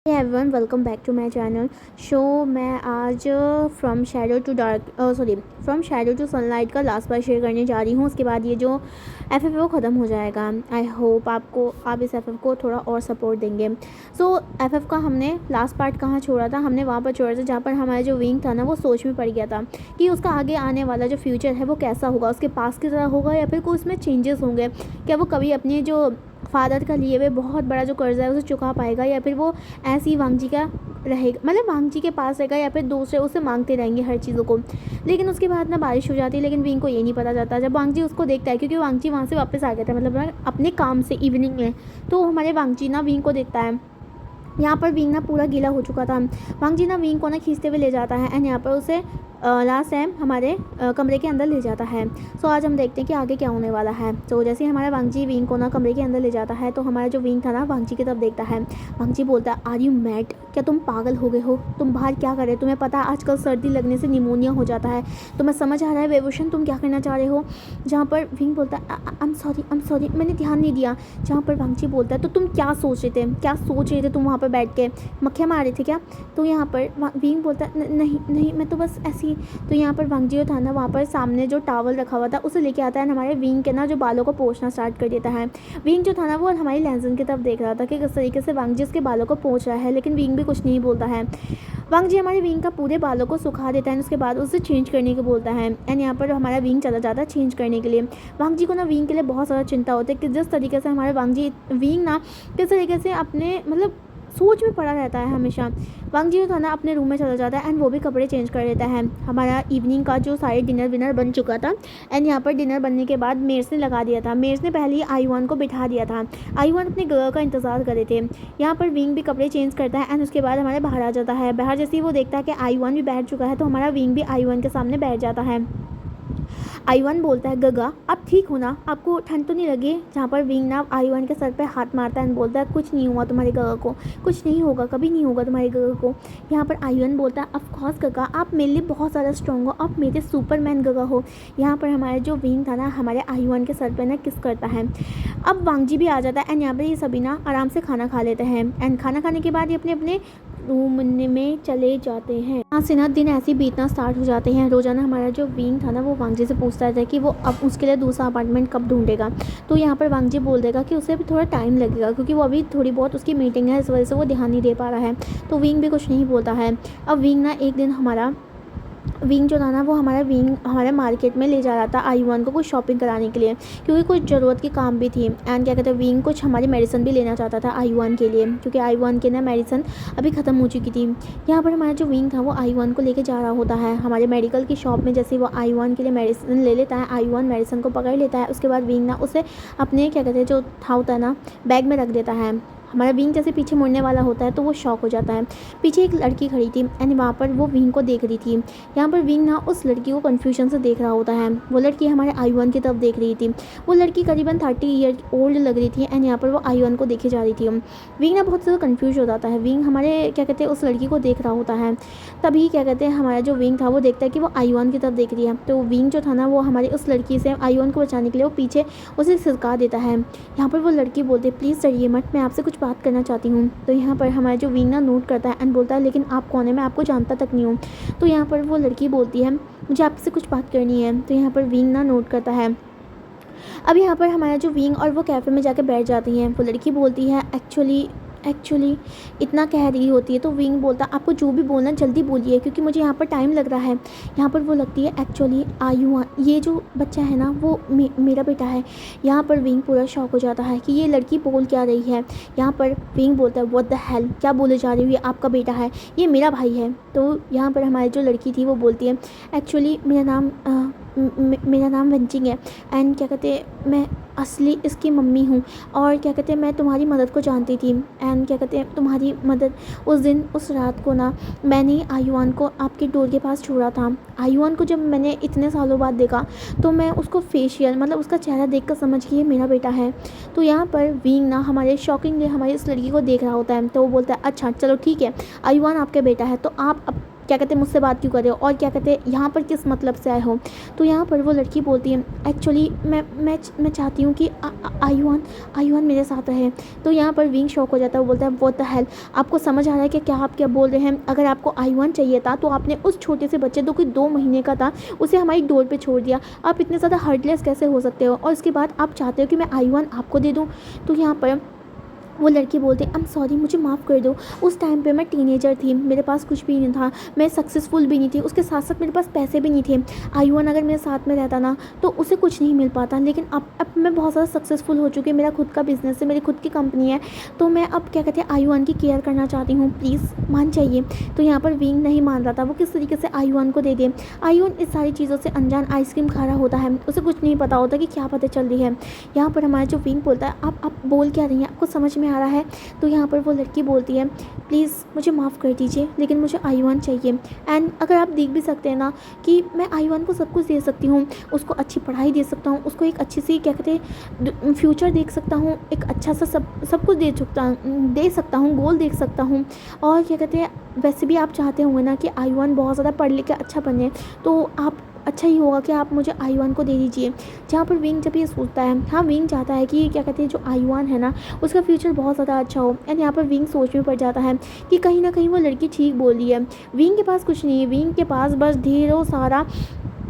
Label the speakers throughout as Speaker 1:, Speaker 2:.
Speaker 1: Everyone welcome back to my channel. मैं आज from shadow to sunlight का last part share करने जा रही हूँ। उसके बाद ये जो एफ एफ वो ख़त्म हो जाएगा। आई होप आप इस एफ एफ को थोड़ा और सपोर्ट देंगे। एफ एफ का हमने लास्ट पार्ट कहाँ छोड़ा था? हमने वहाँ पर छोड़ा था जहाँ पर हमारा जो विंग था ना, वो सोच में पड़ गया था कि उसका आगे आने वाला जो फ्यूचर है वो कैसा होगा, उसके पास की तरह होगा या फिर कोई उसमें चेंजेस होंगे। क्या वो कभी अपने जो फादर का लिए हुए बहुत बड़ा जो कर्जा है उसे चुका पाएगा, या फिर वो ऐसे ही वांगजी का रहेगा, मतलब वांगजी के पास रहेगा, या फिर दूसरे उससे मांगते रहेंगे हर चीज़ों को। लेकिन उसके बाद ना बारिश हो जाती है, लेकिन विंग को ये नहीं पता जाता जब वांगजी उसको देखता है, क्योंकि वांगजी वहाँ से वापस आ गया था, मतलब अपने काम से इवनिंग में। तो हमारे वांगजी ना विंग को देखता है। यहाँ पर विंग ना पूरा गीला हो चुका था। वांगजी ना विंग को ना खींचते हुए ले जाता है एंड यहाँ पर उसे लास्ट टाइम हमारे कमरे के अंदर ले जाता है। आज हम देखते हैं कि आगे क्या होने वाला है। जैसे ही हमारा वांगजी विंग को ना कमरे के अंदर ले जाता है, तो हमारा जो विंग था ना वांगजी की तरफ देखता है। वांगजी बोलता है, आर यू मैड? क्या तुम पागल हो गए हो? तुम बाहर क्या कर रहे हो? तुम्हें पता है आजकल सर्दी लगने से निमोनिया हो जाता है। तुम्हें समझ आ रहा है वेवोशन तुम क्या करना चाह रहे हो? जहाँ पर विंग बोलता है, आई एम सॉरी, मैंने ध्यान नहीं दिया। जहाँ पर वांगजी बोलता है, तो तुम क्या सोच रहे थे तुम वहाँ पर बैठ के मक्खियाँ मार रहे थे क्या? तो यहाँ पर विंग बोलता है, नहीं नहीं, मैं तो बस ऐसी। तो यहाँ पर वांगजी जो था ना, वहाँ पर सामने जो टावल रखा हुआ था उसे लेके आता है, हमारे विंग के ना जो बालों को पोंछना स्टार्ट कर देता है। विंग जो था ना वो हमारी लैंसन की तरफ देख रहा था कि किस तरीके से वांगजी उसके बालों को पोंछ रहा है, लेकिन विंग भी कुछ नहीं बोलता है। वांगजी हमारे विंग का पूरे बालों को सुखा देता है, उसके बाद उसे चेंज करने को बोलता है एंड यहाँ पर हमारा विंग चला जाता है चेंज करने के लिए। वांगजी को ना विंग के लिए बहुत ज़्यादा चिंता होती है कि जिस तरीके से हमारे विंग ना किस तरीके से अपने मतलब सोच में पड़ा रहता है हमेशा। वांगजी जो था ना अपने रूम में चला जाता है एंड वो भी कपड़े चेंज कर लेता है। हमारा इवनिंग का जो सारे डिनर विनर बन चुका था एंड यहाँ पर डिनर बनने के बाद मेर्स ने लगा दिया था। मेर्स ने पहले ही आईवान को बिठा दिया था। आईवान अपने गर्ल का इंतजार कर रहे थे। यहाँ पर विंग भी कपड़े चेंज करता है एंड उसके बाद हमारे बाहर आ जाता है। बाहर जैसे ही वो देखता है कि आईवान भी बैठ चुका है, तो हमारा विंग भी आईवान के सामने बैठ जाता है। आईवान बोलता है, गगा आप ठीक हो ना? आपको ठंड तो नहीं लगी? जहाँ पर विंग ना आईवान के सर पे हाथ मारता है बोलता है, कुछ नहीं हुआ तुम्हारे गगा को, कुछ नहीं होगा, कभी नहीं होगा तुम्हारे गगा को। यहाँ पर आईवान बोलता है, ऑफ कोर्स गगा, आप मेरे लिए बहुत ज़्यादा स्ट्रॉन्ग हो, आप मेरे सुपरमैन गगा हो। यहाँ पर हमारे जो विंग था ना हमारे आईवान के सर पर ना किस करता है। अब वांगजी भी आ जाता है एंड यहाँ पर ये सभी ना आराम से खाना खा लेते हैं एंड खाना खाने के बाद ये अपने अपने रूम में चले जाते हैं। यहाँ से ना दिन ऐसे ही बीतना स्टार्ट हो जाते हैं। रोज़ाना हमारा जो विंग था ना वो वांगजी से पूछता था कि वो अब उसके लिए दूसरा अपार्टमेंट कब ढूंढेगा। तो यहाँ पर वांगजी बोल देगा कि उसे भी थोड़ा टाइम लगेगा, क्योंकि वो अभी थोड़ी बहुत उसकी मीटिंग है, इस वजह से वो ध्यान नहीं दे पा रहा है। तो विंग भी कुछ नहीं बोलता है। अब विंग ना एक दिन विंग जो था ना वो हमारे मार्केट में ले जा रहा था आईवान को कुछ शॉपिंग कराने के लिए, क्योंकि कुछ ज़रूरत की काम भी थी एंड क्या कहते हैं विंग कुछ हमारी मेडिसिन भी लेना चाहता था आईवान के लिए, क्योंकि आईवान के ना मेडिसिन अभी ख़त्म हो चुकी थी। यहाँ पर हमारा जो विंग था वो आईवान को लेके जा रहा होता है हमारे मेडिकल की शॉप में। जैसे वो आईवान के लिए मेडिसिन ले लेता है, आईवान मेडिसिन को पकड़ लेता है, उसके बाद विंग ना उसे अपने क्या कहते हैं जो था होता है ना बैग में रख देता है। हमारा विंग जैसे पीछे मुड़ने वाला होता है तो वो शॉक हो जाता है। पीछे एक लड़की खड़ी थी एंड वहाँ पर वो विंग को देख रही थी। यहाँ पर विंग ना उस लड़की को कन्फ्यूजन से देख रहा होता है। वो लड़की हमारे आईवान की तरफ देख रही थी। वो लड़की करीबन 30 ईयर ओल्ड लग रही थी एंड यहाँ पर वो आईवान को देखे जा रही थी। विंग ना बहुत ज़्यादा कन्फ्यूज हो जाता है। विंग हमारे क्या कहते हैं उस लड़की को देख रहा होता है। तभी क्या कहते हैं हमारा जो विंग था वो देखता है कि वो आईवान की तरफ देख रही है। तो विंग जो था ना वो हमारी उस लड़की से आईवान को बचाने के लिए वो पीछे उसे सिसका देता है। यहाँ पर वो लड़की बोलती है, प्लीज़ डरिए मत, मैं आपसे कुछ बात करना चाहती हूँ। तो यहाँ पर हमारा जो विंग ना नोट करता है एंड बोलता है, लेकिन आप कौन है? मैं आपको जानता तक नहीं हूँ। तो यहाँ पर वो लड़की बोलती है, मुझे आपसे कुछ बात करनी है। तो यहाँ पर विंग ना नोट करता है। अब यहाँ पर हमारा जो विंग और वो कैफ़े में जाकर बैठ जाती हैं। वो लड़की बोलती है, एक्चुअली इतना कह रही होती है। तो विंग बोलता, आपको जो भी बोलना जल्दी बोलिए, क्योंकि मुझे यहाँ पर टाइम लग रहा है। यहाँ पर वो लगती है, एक्चुअली आयुआन, ये जो बच्चा है ना वो मेरा बेटा है। यहाँ पर विंग पूरा शॉक हो जाता है कि ये लड़की बोल क्या रही है। यहाँ पर विंग बोलता है, व्हाट द हेल, क्या बोले जा रही हो? ये आपका बेटा है, ये मेरा भाई है। तो यहाँ पर हमारी जो लड़की थी वो बोलती है, एक्चुअली मेरा नाम वंचिंग है एंड क्या कहते हैं मैं असली इसकी मम्मी हूँ, और क्या कहते हैं मैं तुम्हारी मदद को जानती थी एंड क्या कहते हैं तुम्हारी मदद उस रात को ना मैंने आयुआन को आपके डोर के पास छोड़ा था। आयुआन को जब मैंने इतने सालों बाद देखा तो मैं उसको फेशियल मतलब उसका चेहरा देखकर समझ गई ये मेरा बेटा है। तो यहाँ पर विंग ना हमारे शॉकिंगली हमारी इस लड़की को देख रहा होता है। तो वो बोलता है, अच्छा चलो ठीक है, आयुआन आपका बेटा है, तो आप अब क्या कहते हैं मुझसे बात क्यों कर रहे हो, और क्या कहते हैं यहाँ पर किस मतलब से आए हो। तो यहाँ पर वो लड़की बोलती है एक्चुअली मैं चाहती हूँ कि आयुआन मेरे साथ रहे। तो यहाँ पर विंग शॉक हो जाता है, वो बोलता है व्हाट द हेल, आपको समझ आ रहा है कि क्या आप क्या बोल रहे हैं। अगर आपको आयुआन चाहिए था तो आपने उस छोटे से बच्चे जो कि 2 महीने का था उसे हमारी डोर पे छोड़ दिया। आप इतने ज़्यादा हार्टलेस कैसे हो सकते हो, और उसके बाद आप चाहते हो कि मैं आयुआन आपको दे दूँ। तो यहाँ पर वो लड़की बोलती आई एम सॉरी, मुझे माफ़ कर दो। उस टाइम पे मैं टीनेजर थी, मेरे पास कुछ भी नहीं था, मैं सक्सेसफुल भी नहीं थी, उसके साथ साथ मेरे पास पैसे भी नहीं थे। आयुआन अगर मेरे साथ में रहता ना तो उसे कुछ नहीं मिल पाता, लेकिन अब मैं बहुत ज़्यादा सक्सेसफुल हो चुकी है, मेरा खुद का बिजनेस है, मेरी खुद की कंपनी है, तो मैं अब क्या कहते हैं आयुआन की केयर करना चाहती हूँ, प्लीज़ मान चाहिए। तो यहाँ पर विंग नहीं मान रहा था, वो किस तरीके से आयुआन को दे दे। आयुआन इस सारी चीज़ों से अनजान आइसक्रीम खा रहा होता है, उसे कुछ नहीं पता होता कि क्या पता चल रही है। यहाँ पर हमारा जो विंग बोलता है आप बोल क्या रही हैं, आपको समझ में आ रहा है। तो यहाँ पर वो लड़की बोलती है प्लीज़ मुझे माफ़ कर दीजिए, लेकिन मुझे आयुआन चाहिए। एंड अगर आप देख भी सकते हैं ना कि मैं आयुआन को सब कुछ दे सकती हूँ, उसको अच्छी पढ़ाई दे सकता हूँ, उसको एक अच्छी सी क्या कहते हैं फ्यूचर देख सकता हूँ, एक अच्छा सा सब कुछ दे सकता हूँ, गोल देख सकता हूँ। और क्या कहते हैं वैसे भी आप चाहते होंगे ना कि आयुआन बहुत ज़्यादा पढ़ लिख के अच्छा बने, तो आप अच्छा ही होगा कि आप मुझे आयुआन को दे दीजिए। जहाँ पर विंग जब ये सोचता है, हाँ विंग चाहता है कि क्या कहते हैं जो आयुआन है ना उसका फ्यूचर बहुत ज़्यादा अच्छा हो। एंड यहाँ पर विंग सोच में पड़ जाता है कि कहीं ना कहीं वो लड़की ठीक बोल रही है। विंग के पास कुछ नहीं है, विंग के पास बस ढेरों सारा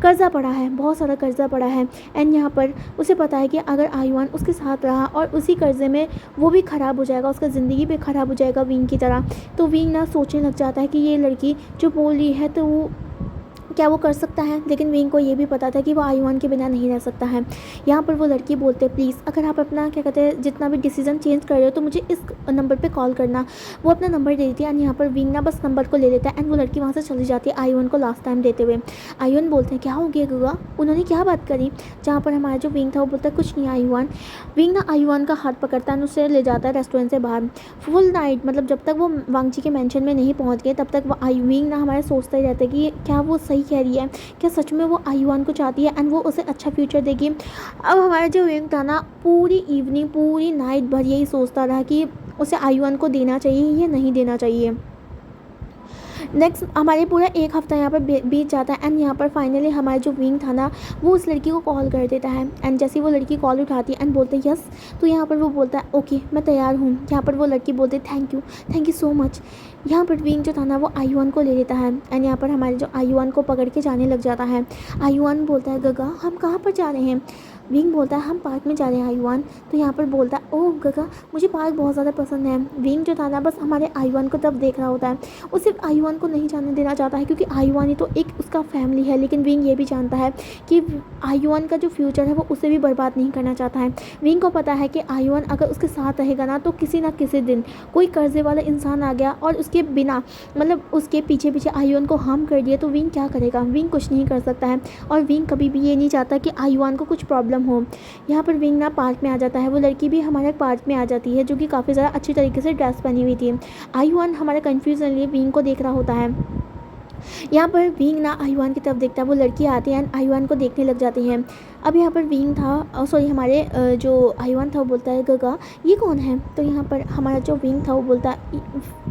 Speaker 1: कर्ज़ा पड़ा है, बहुत सारा कर्ज़ा पड़ा है। एंड यहाँ पर उसे पता है कि अगर आयुआन उसके साथ रहा और उसी कर्ज़े में वो भी ख़राब हो जाएगा, उसका ज़िंदगी भी ख़राब हो जाएगा विंग की तरह। तो विंग ना सोचने लग जाता है कि ये लड़की जो बोल रही है तो वो क्या वो कर सकता है, लेकिन विंग को ये भी पता था कि वो आयुआन के बिना नहीं रह सकता है। यहाँ पर वो लड़की बोलते हैं प्लीज़ अगर आप अपना क्या कहते हैं जितना भी डिसीजन चेंज कर रहे हो तो मुझे इस नंबर पे कॉल करना। वो अपना नंबर दे देती है एंड यहाँ पर विंग ना बस नंबर को ले लेता है एंड वो लड़की वहाँ से चली जाती है आयुआन को लास्ट टाइम देते हुए। आयुआन बोलते हैं क्या हो गया गुआ, उन्होंने क्या बात करी। जहाँ पर हमारा जो विंग था वो बोलता है कुछ नहीं आयुआन। विंग ना आयुआन का हाथ पकड़ता है, उसे ले जाता है रेस्टोरेंट से बाहर। फुल नाइट मतलब जब तक वो वांगची के मेंशन में नहीं पहुँच गए तब तक वो विंग ना हमारे सोचता ही रहता है कि क्या वो सही कह रही है, क्या सच में वो आयुआन को चाहती है एंड वो उसे अच्छा फ्यूचर देगी। अब हमारा जो विंग था ना पूरी इवनिंग पूरी नाइट भर यही सोचता रहा कि उसे आयुआन को देना चाहिए या नहीं देना चाहिए। नेक्स्ट हमारे पूरा एक हफ्ता यहाँ पर बीत जाता है एंड यहाँ पर फाइनली हमारा जो विंग था ना वो उस लड़की को कॉल कर देता है। एंड जैसे वो लड़की कॉल उठाती है एंड बोलते हैं यस, तो यहाँ पर वो बोलता है ओके मैं तैयार हूँ। यहाँ पर वो लड़की बोलती है थैंक यू सो मच। यहाँ पर विंग जो था ना वो आयुआन को ले लेता है एंड यहाँ पर हमारे जो आयुआन को पकड़ के जाने लग जाता है। आयुआन बोलता है गगा हम कहाँ पर जा रहे हैं। विंग बोलता है हम पार्क में जा रहे हैं आयुआन। तो यहाँ पर बोलता है ओह गगा मुझे पार्क बहुत ज़्यादा पसंद है। विंग जो था ना बस हमारे आयुआन को तब देख रहा होता है, वो सिर्फ आयुआन को नहीं जाने देना चाहता है क्योंकि आयुआन ही तो एक उसका फैमिली है, लेकिन विंग ये भी जानता है कि आयुआन का जो फ्यूचर है वो उसे भी बर्बाद नहीं करना चाहता है। विंग को पता है कि आयुआन अगर उसके साथ रहेगा ना तो किसी ना किसी दिन कोई कर्जे वाला इंसान आ गया और उसके बिना मतलब उसके पीछे पीछे आयुआन को हार्म कर दिया तो विंग क्या करेगा। विंग कुछ नहीं कर सकता है और विंग कभी भी ये नहीं चाहता कि आयुआन को कुछ प्रॉब्लम हो। यहाँ पर विंग ना पार्क में आ जाता है, वो लड़की भी हमारे पार्क में आ जाती है जो कि काफ़ी ज़्यादा अच्छी तरीके से ड्रेस पहनी हुई थी। आयुआन हमारा कन्फ्यूजन लिए विंग को देख रहा होता है। यहाँ पर विंग ना आयुआन की तरफ देखता है, वो लड़की आती है एंड आयुआन को देखने लग जाती है। अब यहाँ पर विंग था सॉरी हमारे जो आयुआन था वो बोलता है गगा ये कौन है। तो यहाँ पर हमारा जो विंग था वो बोलता है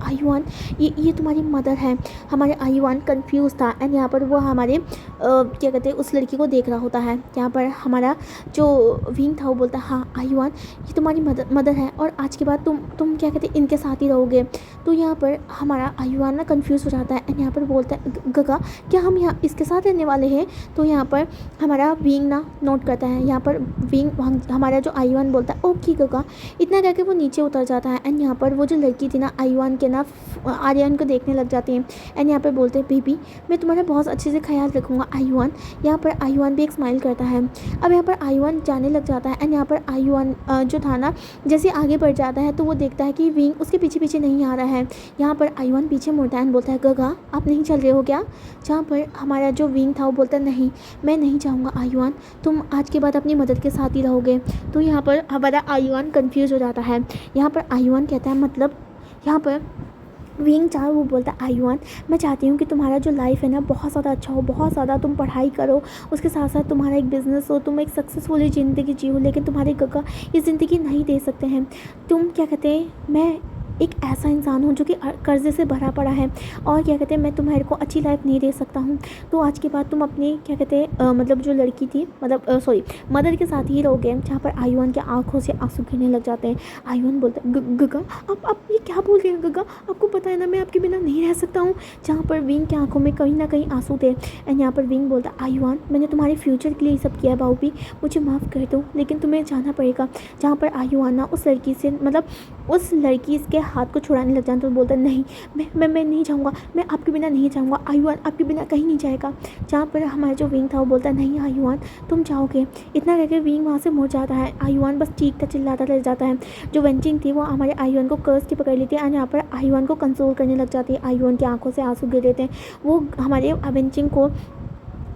Speaker 1: आयुआन ये तुम्हारी मदर है। हमारे आयुआन कंफ्यूज था एंड यहाँ पर वो हमारे क्या कहते हैं उस लड़की को देख रहा होता है। यहाँ पर हमारा जो विंग था वो बोलता है हाँ आयुआन ये तुम्हारी मदर है और आज के बाद तुम क्या कहते हैं इनके साथ ही रहोगे। तो यहाँ पर हमारा आयुआन ना कंफ्यूज हो जाता है एंड यहाँ पर बोलता है गगा क्या हम यहाँ इसके साथ रहने वाले हैं। तो यहाँ पर हमारा विंग ना नोट करता है। यहाँ पर विंग हमारा जो आयुआन बोलता है ओके गगा, इतना कहकर वो नीचे उतर जाता है एंड यहाँ पर वो जो लड़की थी ना आयुआन के ना आर्यन को देखने लग जाती है एंड यहाँ पर बोलते हैं बेबी मैं तुम्हारा बहुत अच्छे से ख्याल रखूँगा आयुआन। यहाँ पर आयुआन भी एक स्माइल करता है। अब यहाँ पर आयुआन जाने लग जाता है एंड यहाँ पर आयुआन जो था ना जैसे आगे बढ़ जाता है तो वो देखता है कि विंग उसके पीछे पीछे नहीं आ रहा है। यहाँ पर आयुआन पीछे मुड़ता है एंड बोलता है गगा आप नहीं चल रहे हो क्या। जहाँ पर हमारा जो विंग था वो बोलता है नहीं मैं नहीं चाहूँगा आयुआन, तुम आज के बाद अपनी मदद के साथ ही रहोगे। तो यहाँ पर हमारा आयुआन कंफ्यूज हो जाता है। यहाँ पर आयुआन कहता है मतलब यहाँ पर विंग चाहे वो बोलता है आयुआन मैं चाहती हूँ कि तुम्हारा जो लाइफ है ना बहुत ज़्यादा अच्छा हो, बहुत ज़्यादा तुम पढ़ाई करो, उसके साथ साथ तुम्हारा एक बिज़नेस हो, तुम एक सक्सेसफुल ज़िंदगी जियो, लेकिन तुम्हारे गगा ये ज़िंदगी नहीं दे सकते हैं। तुम क्या कहते हैं मैं एक ऐसा इंसान हूँ जो कि कर्जे से भरा पड़ा है और क्या कहते हैं मैं तुम्हारे को अच्छी लाइफ नहीं दे सकता हूँ। तो आज के बाद तुम अपनी क्या कहते हैं मतलब जो लड़की थी मतलब सॉरी मदर के साथ ही रहोगे। जहाँ पर आयुन के आंखों से आंसू गिरने लग जाते हैं। आयुन बोलता है गगा आप ये क्या बोल रहे हैं गगा, आपको पता है ना मैं आपके बिना नहीं रह सकता हूँ। जहाँ पर विंग की आंखों में कहीं ना कहीं आंसू थे। एंड यहाँ पर विंग बोलता है आयुन मैंने तुम्हारे फ्यूचर के लिए ये सब किया है बाबू, मुझे माफ़ कर दो लेकिन तुम्हें जाना पड़ेगा। जहाँ पर आयुन ना उस लड़की से मतलब उस लड़की इसके हाथ को छुड़ाने लग जाता तो बोलता नहीं मैं नहीं जाऊँगा, मैं आपके बिना नहीं जाऊँगा। आयुन आपके बिना कहीं नहीं जाएगा। जहाँ पर हमारा जो विंग था वो बोलता नहीं आयुन तुम जाओगे। इतना कहकर विंग वहाँ से मुड़ जाता है। आयुन बस चीखता चिल्लाता रह जाता है। जो वेंचिंग थी वो हमारे आयुन को कर्ज की पकड़ लेती है और यहाँ पर आयुन को कंसोल करने लग जाती है। आयुन की आंखों से आंसू गिर देते हैं। वो हमारे वेंचिंग को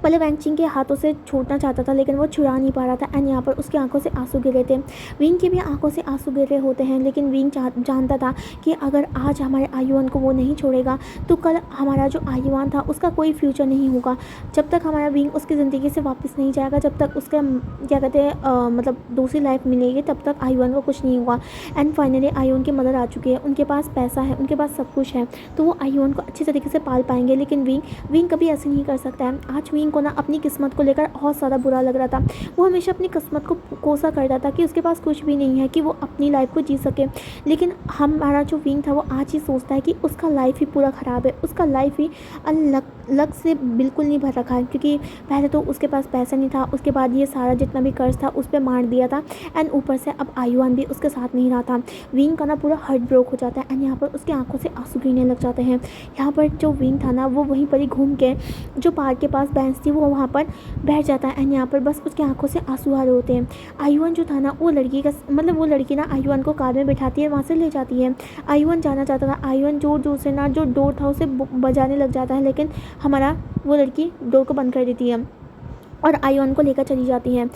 Speaker 1: पहले वेंचिंग के हाथों से छूटना चाहता था लेकिन वो छुड़ा नहीं पा रहा था। एंड यहाँ पर उसकी आंखों से आंसू गिर रहे थे। विंग की भी आंखों से आंसू गिर रहे होते हैं लेकिन विंग जानता था कि अगर आज हमारे आयुन को वो नहीं छोड़ेगा तो कल हमारा जो आयुन था उसका कोई फ्यूचर नहीं होगा। जब तक हमारा विंग उसकी ज़िंदगी से वापस नहीं जाएगा, जब तक उसका क्या कहते हैं मतलब दूसरी लाइफ मिलेगी, तब तक आयुन को कुछ नहीं होगा। एंड फाइनली आयुन की मदर आ चुकी है, उनके पास पैसा है, उनके पास सब कुछ है, तो वो आयुन को अच्छी तरीके से पाल पाएंगे। लेकिन विंग कभी ऐसे नहीं कर सकता है। आज विंग को ना अपनी किस्मत को लेकर बहुत ज़्यादा बुरा लग रहा था। वो हमेशा अपनी किस्मत को कोसा करता था कि उसके पास कुछ भी नहीं है कि वो अपनी लाइफ को जी सके। लेकिन हमारा जो विंग था वो आज ही सोचता है कि उसका लाइफ ही पूरा ख़राब है, उसका लाइफ ही लक से बिल्कुल नहीं भर रखा है। क्योंकि पहले तो उसके पास पैसा नहीं था, उसके बाद ये सारा जितना भी कर्ज था उस पर मार दिया था। एंड ऊपर से अब आयुन भी उसके साथ नहीं रहा था। विंग का ना पूरा हार्ट ब्रोक हो जाता है। एंड यहाँ पर उसकी आंखों से आंसू गिरने लग जाते हैं। यहाँ पर जो विंग था ना वो वहीं पर ही घूम के जो पार्क के पास बेंच थी वो वहाँ पर बैठ जाता है। एंड यहाँ पर बस उसकी आंखों से आंसू आ रहे होते हैं। आयुन जो था ना वो लड़की का मतलब वो लड़की ना आयुन को कार में बैठाती है, वहाँ से ले जाती है। आयुन जाना चाहता था। आयुन जोर जोर से ना जो डोर था उसे बजाने लग जाता है लेकिन हमारा वो लड़की डोर को बंद कर देती है और आयुन को लेकर चली जाती है।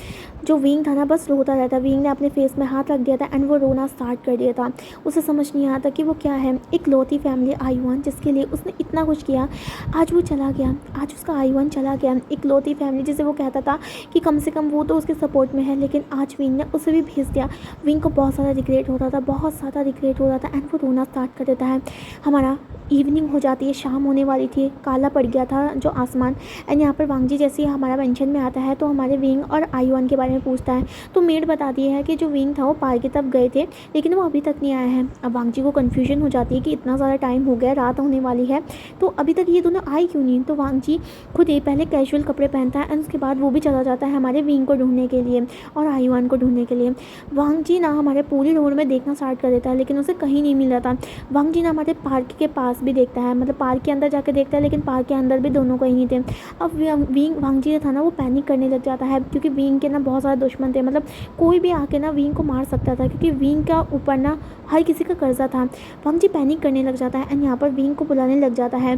Speaker 1: जो विंग था ना बस रोता रहता। विंग ने अपने फेस में हाथ रख दिया था एंड वो रोना स्टार्ट कर दिया था। उसे समझ नहीं आता कि वो क्या है। एक लौती फैमिली आयुन जिसके लिए उसने इतना कुछ किया, आज वो चला गया, आज उसका आयुन चला गया। एक लौती फैमिली जिसे वो कहता था कि कम से कम वो तो उसके सपोर्ट में है, लेकिन आज विंग ने उसे भी भेज दिया। विंग को बहुत ज़्यादा रिग्रेट होता था, बहुत ज़्यादा रिग्रेट हो रहा था। एंड वो रोना स्टार्ट कर देता है। हमारा इवनिंग हो जाती है, शाम होने वाली थी, काला पड़ गया था जो आसमान। एंड यहाँ पर वांगजी जैसे ही हमारा मेंशन में आता है तो हमारे विंग और आयुन के बारे में पूछता है तो मेड बताती है कि जो विंग था वो पार्क की तरफ गए थे लेकिन वो अभी तक नहीं आया है। अब वांगजी को कन्फ्यूजन हो जाती है कि इतना ज़्यादा टाइम हो गया, रात होने वाली है, तो अभी तक ये दोनों आए क्यों नहीं। तो वांगजी खुद ही पहले कैजुअल कपड़े पहनता है एंड उसके बाद वो भी चला जाता है हमारे विंग को ढूंढने के लिए और आयुन को ढूंढने के लिए। वांगजी ना हमारे पूरी रोड में देखना स्टार्ट कर देता है लेकिन उसे कहीं नहीं मिल रहा था। वांगजी ना हमारे पार्क के पास भी देखता है, मतलब पार्क के अंदर जाकर देखता है लेकिन पार्क के अंदर भी दोनों कहीं नहीं थे। अब विंग वांगजी जो था ना वो पैनिक करने लग जाता है क्योंकि विंग के ना बहुत सारे दुश्मन थे, मतलब कोई भी आके ना विंग को मार सकता था क्योंकि विंग का ऊपर ना हर किसी का कर्जा था। वांगजी पैनिक करने लग जाता है एंड यहाँ पर विंग को बुलाने लग जाता है।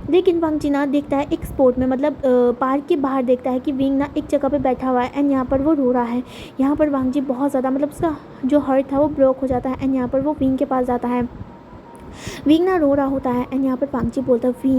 Speaker 1: लेकिन वांगजी ना देखता है एक स्पॉट में, मतलब पार्क के बाहर देखता है कि विंग ना एक जगह पे बैठा हुआ है एंड यहाँ पर वो रो रहा है। यहाँ पर वांगजी बहुत ज़्यादा मतलब उसका जो हार्ट था वो ब्लॉक हो जाता है एंड यहाँ पर वो विंग के पास जाता है। विंग ना रो रहा होता है एंड यहाँ पर वांगजी बोलता है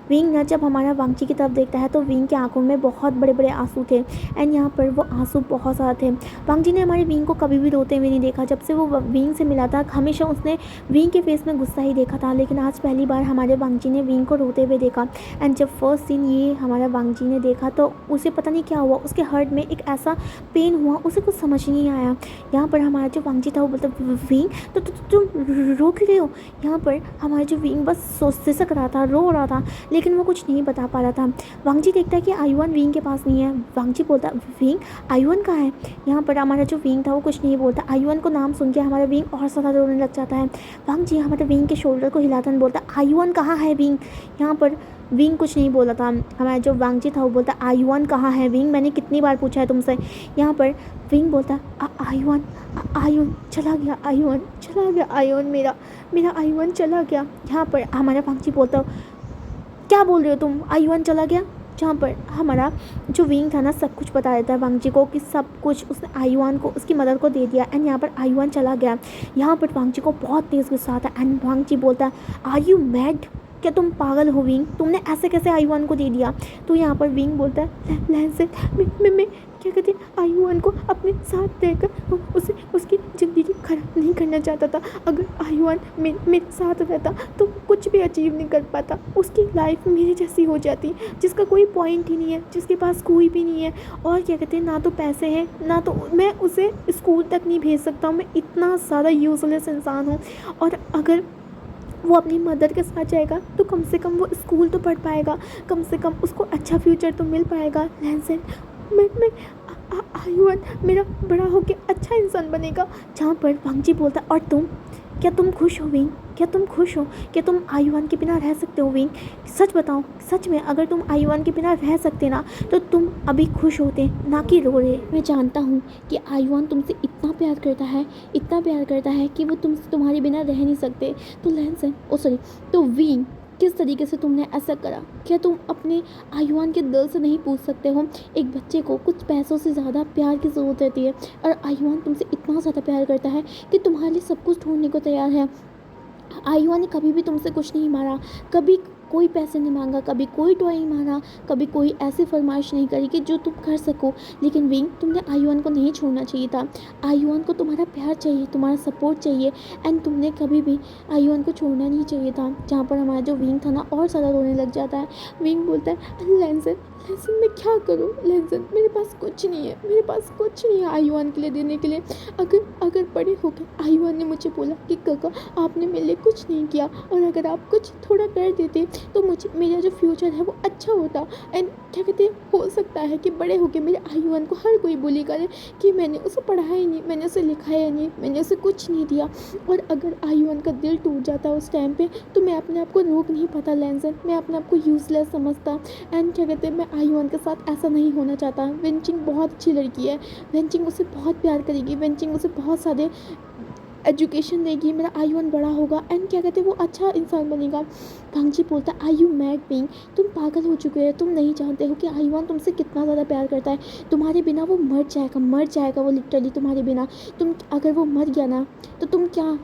Speaker 1: विंग ना जब हमारा वांगजी की तरफ देखता है तो विंग की आंखों में बहुत बड़े बड़े आंसू थे एंड यहाँ पर वो आंसू बहुत ज़्यादा थे। वांगजी ने हमारे विंग को कभी भी रोते हुए नहीं देखा। जब से वो विंग से मिला था हमेशा उसने विंग के फेस में गुस्सा ही देखा था, लेकिन आज पहली बार हमारे वांगजी ने विंग को रोते हुए देखा। एंड जब फर्स्ट सीन ये हमारा वांगजी ने देखा तो उसे पता नहीं क्या हुआ, उसके हार्ट में एक ऐसा पेन हुआ, उसे कुछ समझ नहीं आया। यहाँ पर हमारा जो वांगजी था वो बोलता विंग तो तुम रो क्यों रहे हो। यहाँ पर हमारा जो विंग बस सिसक रहा था, रो रहा था, लेकिन वो कुछ नहीं बता पा रहा था। वांगजी देखता है कि आयुन विंग के पास नहीं है। वांगजी बोलता विंग आयुन कहाँ है। यहाँ पर हमारा जो विंग था वो कुछ नहीं बोलता। आयुन को नाम सुन के हमारा विंग और ज़्यादा रोने लग जाता है। वांगजी हमारे विंग के शोल्डर को हिलाता है, बोलता आयुन कहाँ है विंग। यहाँ पर विंग कुछ नहीं बोला था। हमारा जो वांगजी था वो बोलता आयुन कहाँ है विंग, मैंने कितनी बार पूछा है तुमसे। यहाँ पर विंग बोलता आयुन चला गया, आयुन चला गया, आयुन मेरा आयुन चला गया। यहाँ पर हमारा वांगजी बोलता क्या बोल रहे हो तुम, आयुन चला गया। जहाँ पर हमारा जो विंग था ना सब कुछ बता देता है वांगजी को कि सब कुछ उसने आयुन को उसकी मदर को दे दिया एंड यहाँ पर आयुन चला गया। यहाँ पर वांगजी को बहुत तेज़ गुस्सा आता है एंड वांगजी बोलता है आर यू मैड, क्या तुम पागल हो विंग? तुमने ऐसे कैसे आयुआन को दे दिया? तो यहाँ पर विंग बोलता है लैंसेट, मैं क्या कहते हैं आयुआन को अपने साथ रहकर उसे उसकी ज़िंदगी खराब नहीं करना चाहता था। अगर आयुआन मेरे साथ रहता तो कुछ भी अचीव नहीं कर पाता, उसकी लाइफ मेरे जैसी हो जाती, जिसका कोई पॉइंट ही नहीं है, जिसके पास कोई भी नहीं है, और क्या कहते हैं ना तो पैसे हैं, ना तो मैं उसे स्कूल तक नहीं भेज सकता हूँ। मैं इतना ज़्यादा यूजलेस इंसान हूँ। और अगर वो अपनी मदर के साथ जाएगा तो कम से कम वो स्कूल तो पढ़ पाएगा, कम से कम उसको अच्छा फ्यूचर तो मिल पाएगा। लैंसेट, मैं आयुआन मेरा बड़ा होकर अच्छा इंसान बनेगा। जहाँ पर वांगजी बोलता और तुम, क्या तुम खुश हो विंग? क्या तुम खुश हो? क्या तुम आयुआन के बिना रह सकते हो विंग? सच बताओ, सच में अगर तुम आयुआन के बिना रह सकते ना तो तुम अभी खुश होते, ना कि रो रहे। मैं जानता हूँ कि आयुआन तुमसे इतना प्यार करता है, इतना प्यार करता है कि वो तुमसे तुम्हारे बिना रह नहीं सकते। तो लैंसेट, ओ सॉरी, तो विंग, किस तरीके से तुमने ऐसा करा? क्या तुम अपने आयुआन के दिल से नहीं पूछ सकते हो? एक बच्चे को कुछ पैसों से ज़्यादा प्यार की ज़रूरत रहती है, और आयुआन तुमसे इतना ज़्यादा प्यार करता है कि तुम्हारे लिए सब कुछ छोड़ने को तैयार है। आयुआन ने कभी भी तुमसे कुछ नहीं मांगा, कभी कोई पैसे नहीं मांगा, कभी कोई टॉय नहीं मांगा, कभी कोई ऐसी फरमाइश नहीं करी कि जो तुम कर सको। लेकिन विंग, तुमने आयुआन को नहीं छोड़ना चाहिए था। आयुआन को तुम्हारा प्यार चाहिए, तुम्हारा सपोर्ट चाहिए, एंड तुमने कभी भी आयुआन को छोड़ना नहीं चाहिए था। जहाँ पर हमारा जो विंग था ना और ज़्यादा रोने लग जाता है। विंग बोलता है लैंसेट, लैंसेट मैं क्या करूँ? लैंसेट, मेरे पास कुछ नहीं है, मेरे पास कुछ नहीं है आयुआन के लिए देने के लिए। अगर बड़े होकर आयुआन ने मुझे बोला कि काका आपने मेरे लिए कुछ नहीं किया, और अगर आप कुछ थोड़ा कर देते तो मुझे, मेरा जो फ्यूचर है वो अच्छा होता। एंड क्या कहते हैं, हो सकता है कि बड़े होकर मेरे आयुआन को हर कोई बोली करे कि मैंने उसे पढ़ाया ही नहीं, मैंने उसे लिखाया नहीं, मैंने उसे कुछ नहीं दिया। और अगर आयुआन का दिल टूट जाता उस टाइम पे तो मैं अपने आप को रोक नहीं पाता लैंसेट, मैं अपने आप को यूजलेस समझता। एंड क्या कहते हैं, मैं आयुआन के साथ ऐसा नहीं होना चाहता। वेंचिंग बहुत अच्छी लड़की है, वेंचिंग उसे बहुत प्यार करेगी, वेंचिंग उसे बहुत सारे एजुकेशन देगी, मेरा आयुआन बड़ा होगा, एंड क्या कहते हैं वो अच्छा इंसान बनेगा। वांगजी बोलता आई यू मैड बीइंग, तुम पागल हो चुके हो, तुम नहीं जानते हो कि आयुआन तुमसे कितना ज़्यादा प्यार करता है। तुम्हारे बिना वो मर जाएगा, मर जाएगा वो लिटरली तुम्हारे बिना। तुम, अगर वो मर गया ना तो तुम क्या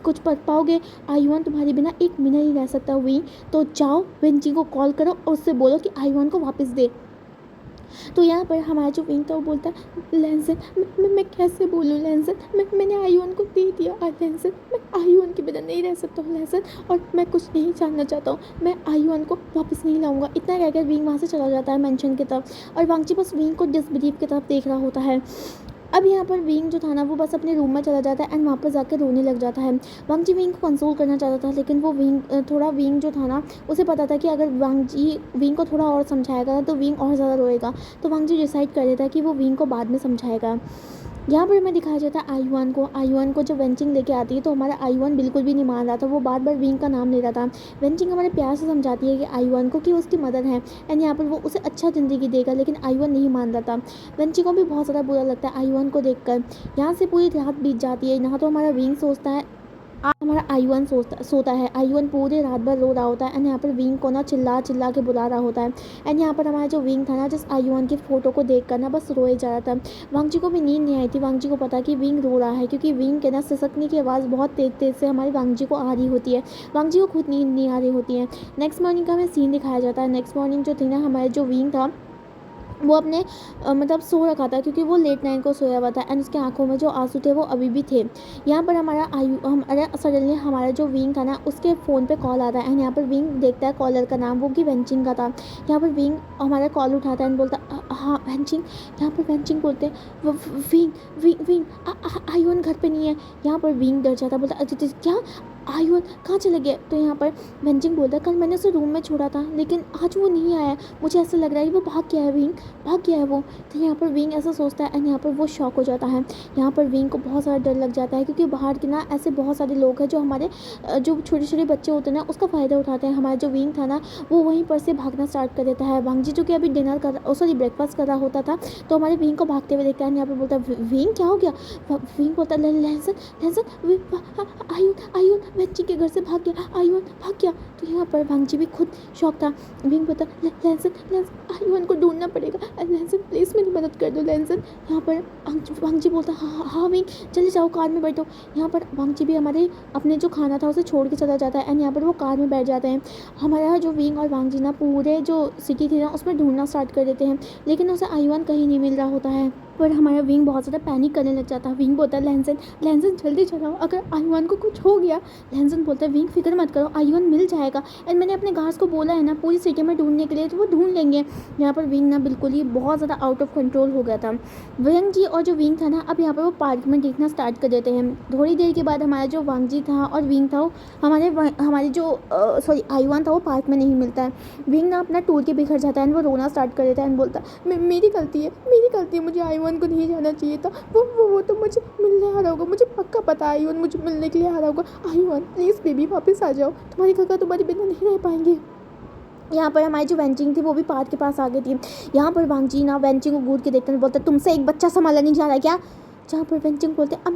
Speaker 1: कुछ पढ़ पाओगे? आयुआन तुम्हारे बिना एक मिनट नहीं रह सकता हुई। तो जाओ वेंची को कॉल करो और उससे बोलो कि आयुआन को वापस दे। तो यहाँ पर हमारा जो विंग था वो बोलता है लैंसेट, मैं कैसे बोलूँ लैंसेट, मैंने आयुआन को दे दिया। लैंसेट, मैं आयुआन के बिना नहीं रह सकता हूँ लैंसेट, और मैं कुछ नहीं जानना चाहता हूँ, मैं आयुआन को वापस नहीं लाऊंगा। इतना कहकर विंग वहाँ से चला जाता है मेंशन की तरफ, और वांगची बस विंग को डिसबिलीव की तरफ देख रहा होता है। अब यहाँ पर विंग जो था ना वो बस अपने रूम में चला जाता है एंड वहाँ पर जाकर रोने लग जाता है। वांगजी विंग को कंसोल करना चाहता था, लेकिन वो विंग जो था ना उसे पता था कि अगर वांगजी विंग को थोड़ा और समझाएगा तो विंग और ज़्यादा रोएगा। तो वांगजी डिसाइड कर देता है कि वो विंग को बाद में समझाएगा। यहाँ पर हमें दिखाया जाता है आयुआन को जब वेंचिंग लेके आती है तो हमारा आयुआन बिल्कुल भी नहीं मान रहा था, वो बार बार विंग का नाम ले रहा था। वेंचिंग हमारे प्यार से समझाती है कि आयुआन को कि उसकी मदर है एंड यहाँ पर वो उसे अच्छा ज़िंदगी देगा, लेकिन आयुआन नहीं मान रहा था। वेंचिंग को भी बहुत ज़्यादा बुरा लगता है आयुआन को देखकर। यहाँ से पूरी रात बीत जाती है। यहाँ तो हमारा विंग सोचता है, हमारा आयुआन सोता है। आयुआन पूरे रात भर रो रहा होता है एंड यहाँ पर विंग को ना चिल्ला चिल्ला के बुला रहा होता है। एंड यहाँ पर हमारा जो विंग था ना जिस आयुआन की फ़ोटो को देख कर ना बस रोए जा रहा था। वांगजी को भी नींद नहीं आई थी। वांगजी को पता कि विंग रो रहा है, क्योंकि विंग के ना सिसकने की आवाज़ बहुत तेज़ तेज़ से हमारी वांगजी को आ रही होती है। वांगजी को खुद नींद नहीं आ रही होती है। नेक्स्ट मॉर्निंग का हमें सीन दिखाया जाता है। नेक्स्ट मॉर्निंग जो थी ना हमारे जो विंग था वो अपने मतलब सो रखा था, क्योंकि वो लेट नाइट को सोया हुआ था एंड उसके आंखों में जो आंसू थे वो अभी भी थे। यहाँ पर हमारा सडनली हमारा जो विंग था ना उसके फ़ोन पे कॉल आता है एंड यहाँ पर विंग देखता है कॉलर का नाम वो कि वेंचिंग का था। यहाँ पर विंग हमारा कॉल उठाता है एंड बोलता हाँ वेंचिंग। यहाँ पर वेंचिंग बोलते हैं विंग आयुआन घर पे नहीं है। यहाँ पर विंग डर जाता, बोलता क्या आयुआन कहाँ चले गए? तो यहाँ पर वेंचिंग बोलता है कल मैंने उसे रूम में छोड़ा था लेकिन आज वो नहीं आया, मुझे ऐसा लग रहा है कि वो भाग गया है, विंग भाग गया है वो। तो यहाँ पर विंग ऐसा सोचता है एंड यहाँ पर वो शॉक हो जाता है। यहाँ पर विंग को बहुत सारा डर लग जाता है, क्योंकि बाहर के ना ऐसे बहुत सारे लोग हैं जो हमारे जो छोटे छोटे बच्चे होते हैं ना उसका फ़ायदा उठाते हैं। हमारा जो विंग था ना वो वहीं पर से भागना स्टार्ट कर देता है। वांगजी जो कि अभी ब्रेकफास्ट कर रहा होता था तो हमारे विंग को भागते हुए देखता है। यहाँ पर बोलता है विंग क्या हो गया? विंग बोलता है लैंसन आयुन वेंचिंग के घर से भाग गया, आयुन भाग गया। तो यहाँ पर वांगजी भी खुद शॉक था। विंग बोलता लैंसन आयुआन को ढूंढना पड़ेगा, लैंसन प्लीज़ मेरी मदद कर दो लैंसन। यहाँ पर वांगजी बोलता हाँ विंग जल्दी जाओ कार में बैठो। यहाँ पर वांगजी भी हमारे अपने जो खाना था उसे छोड़ के चला जाता है एंड यहाँ पर वो कार में बैठ जाते हैं। हमारा जो विंग और वांगजी ना पूरे जो सिटी थी ना उसमें ढूंढना स्टार्ट कर देते हैं, लेकिन उसे आयुआन कहीं नहीं मिल रहा होता है। पर हमारा विंग बहुत ज़्यादा पैनिक करने लग जाता है। विंग बोलता है लैंसन जल्दी चलाओ, अगर आयुआन को कुछ हो गया। लैंसन बोलता है विंग फिक्र मत करो, आयुआन मिल जाएगा एंड मैंने अपने गार्ड्स को बोला है ना पूरी सिटी में ढूंढने के लिए, तो वो ढूंढ लेंगे। यहाँ पर विंग ना बिल्कुल ही बहुत ज़्यादा आउट ऑफ कंट्रोल हो गया था। वांगजी और जो विंग था ना अब यहाँ पर वो पार्क में देखना स्टार्ट कर देते हैं। थोड़ी देर के बाद हमारा जो वांगजी था और विंग था वो हमारे जो आयुआन था वो पार्क में नहीं मिलता है। विंग ना अपना टूर के बिखर जाता है एंड वो रोना स्टार्ट कर देता है एंड बोलता है मेरी गलती है, मुझे आयुआन को नहीं जाना चाहिए था, वो तो मुझे मिलने आ रहा होगा, मुझे पक्का पता है आयुआन मुझे मिलने के लिए आ रहा होगा। आयुआन प्लीज़ बेबी वापस आ जाओ, तुम्हारी काका तुम्हारे बिना नहीं रह पाएंगे। यहाँ पर हमारी जो वेंचिंग थी वो भी पार्क के पास आ गई थी। यहाँ पर वांगजी ना वेंचिंग को घूर के देखते हैं, बोलते तुमसे एक बच्चा संभाला नहीं जा रहा है क्या। जहाँ पर वेंचिंग बोलते हैं आई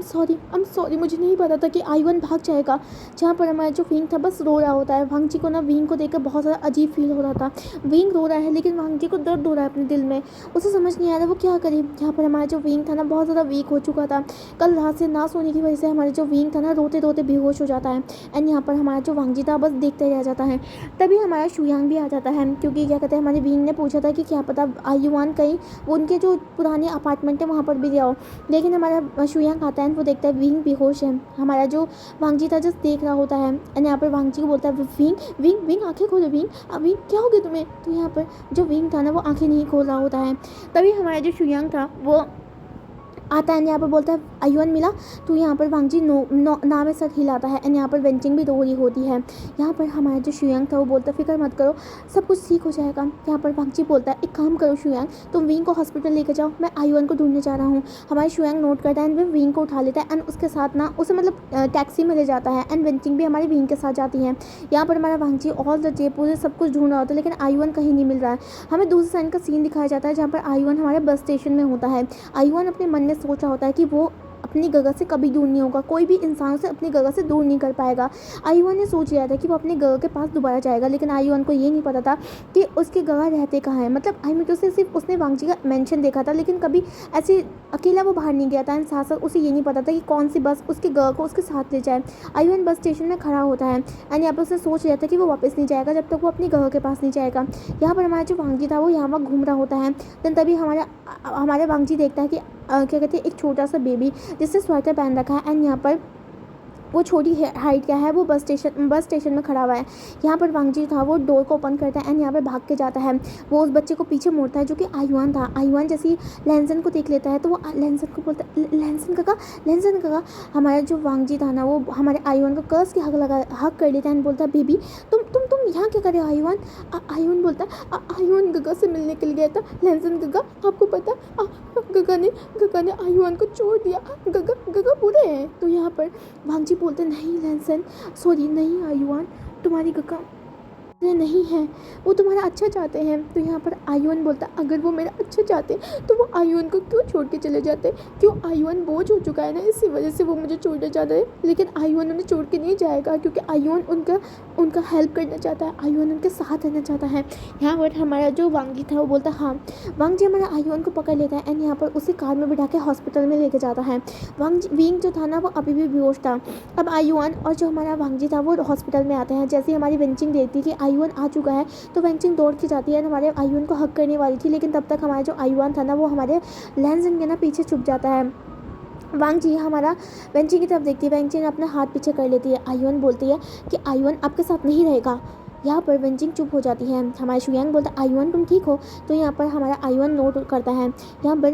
Speaker 1: एम सॉरी मुझे नहीं पता था कि आयुआन भाग जाएगा। जहाँ पर हमारा जो विंग था बस रो रहा होता है। वांगजी को ना विंग को देखकर बहुत ज़्यादा अजीब फील हो रहा था। विंग रो रहा है लेकिन वांगजी को दर्द हो रहा है अपने दिल में, उसे समझ नहीं आ रहा वो क्या करे। यहाँ पर हमारा जो विंग था ना बहुत ज़्यादा वीक हो चुका था। कल रात से ना सोने की वजह से हमारा जो विंग था ना रोते रोते बेहोश हो जाता है एंड यहाँ पर हमारा जो वांगजी था बस देखते रह जाता है। तभी हमारा शुयांग भी आ जाता है, क्योंकि क्या कहते हैं हमारे विंग ने पूछा था कि क्या पता आयुआन कहीं उनके जो पुराने अपार्टमेंट है वहाँ पर भी गया हो, लेकिन हमारा शुयांग आता है वो देखता है विंग बेहोश है। हमारा जो वांगजी था जस्ट देख रहा होता है एंड यहाँ पर वांगजी को बोलता है विंग आंखें खोलो विंग क्या हो गया तुम्हें। तो यहाँ पर जो विंग था ना वो आंखें नहीं खोल रहा होता है। तभी हमारा जो शुयांग था वो आता है यहाँ पर बोलता है आयुआन मिला। तो यहाँ पर वांगजी ना में सर हिलाता है एंड यहाँ पर वेंचिंग भी रो रही होती है। यहाँ पर हमारा जो शुयांग था वो बोलता है फिक्र मत करो सब कुछ ठीक हो जाएगा। यहाँ पर वांगजी बोलता है एक काम करो शुयांग तुम विंग को हॉस्पिटल लेकर जाओ, मैं आयुआन को ढूंढने जा रहा हूँ। हमारे शुयांग नोट करता है एंड वो विंग को उठा लेता है एंड उसके साथ ना उसे मतलब टैक्सी में ले जाता है एंड वेंचिंग भी हमारे विंग के साथ जाती है। यहाँ पर हमारा वांगजी ऑल द डे पूरे सब कुछ ढूंढ रहा होता है लेकिन आयुआन कहीं नहीं मिल रहा है। हमें दूसरी साइड का सीन दिखाया जाता है जहाँ पर आयुआन हमारे बस स्टेशन में होता है। आयुआन अपने मन में सोच रहा होता है कि वो अपनी जगह से कभी दूर नहीं होगा, कोई भी इंसान से अपनी जगह से दूर नहीं कर पाएगा। आयुआन ने सोच लिया था कि वो अपनी जगह के पास दोबारा जाएगा, लेकिन आयुआन को ये नहीं पता था कि उसकी जगह रहते कहाँ है। मतलब आई मीन उसे सिर्फ उसने वांगजी का मेंशन देखा था लेकिन कभी ऐसे अकेला वो बाहर नहीं गया था एंड साथ साथ उसे ये नहीं पता था कि कौन सी बस उसकी जगह को उसके साथ ले जाए। आयुआन बस स्टेशन में खड़ा होता है एंड यहाँ पर उसे सोच लिया था कि वो वापस नहीं जाएगा जब तक वो अपनी जगह के पास नहीं जाएगा। यहाँ पर हमारा जो वांगजी था वो यहाँ वहाँ घूम रहा होता है। देन तभी हमारे वांगजी देखता है कि क्या कहते हैं एक छोटा सा बेबी जिससे स्वेटर पहन रखा है एंड यहाँ पर वो छोटी हाइट का है, वो बस स्टेशन में खड़ा हुआ है। यहाँ पर वांगजी था वो डोर को ओपन करता है एंड यहाँ पर भाग के जाता है। वो उस बच्चे को पीछे मोड़ता है जो कि आयुआन था। आयुआन जैसे ही लैंसन को देख लेता है तो वो लैंसन को बोलता है लैंसन काका। हमारा जो वांगजी था ना वो हमारे आयुआन को कर्स के हक कर लेता है एंड बोलता है बेबी तुम यहाँ क्या कर रहे हो आयुआन। आयुआन बोलता है आयुआन गगा से मिलने के लिए गया था लैंसन गगा, आपको पता गगा ने आयुआन को छोड़ दिया, गगा बुरे हैं। तो यहाँ पर वांगजी बोलते नहीं लैंसन सॉरी नहीं आयुआन तुम्हारी गगा नहीं है, वो तुम्हारा अच्छा चाहते हैं। तो यहाँ पर आयुआन बोलता अगर वो मेरा अच्छा चाहते तो वो आयुआन को क्यों छोड़ के चले जाते, क्यों आयुआन बोझ हो चुका है ना इसी वजह से वो मुझे छोड़ना चाहता है। लेकिन आयुआन उन्हें छोड़ के नहीं जाएगा क्योंकि आयुआन उनका हेल्प करना चाहता है, आयुआन उनके साथ रहना चाहता है। यहाँ पर हमारा जो वांगजी था वो बोलता हाँ। वांगजी हमारा आयुआन को पकड़ लेता है एंड यहाँ पर उसे कार में बिठा के हॉस्पिटल में लेके जाता है। विंग जो था ना वो अभी भी बेहोश था। अब आयुआन और जो हमारा वांगजी था वो हॉस्पिटल में आते हैं। जैसे हमारी वेंचिंग देखती कि आयुआन आ चुका है तो वेंचिंग दौड़ के जाती है हमारे आयुआन को हक करने वाली थी, लेकिन तब तक हमारा जो आयुआन था ना वो हमारे लैंसन के ना पीछे छुप जाता है। वांगजी हमारा वेंचिंग की तरफ देखती है, वेंचिंग अपना हाथ पीछे कर लेती है। आयुआन बोलती है कि आयुआन आपके साथ नहीं रहेगा। यहाँ पर वेंचिंग चुप हो जाती है। हमारा शुयांग बोलता है आयुआन तुम ठीक हो। तो यहाँ पर हमारा आयुआन नोट करता है। यहाँ पर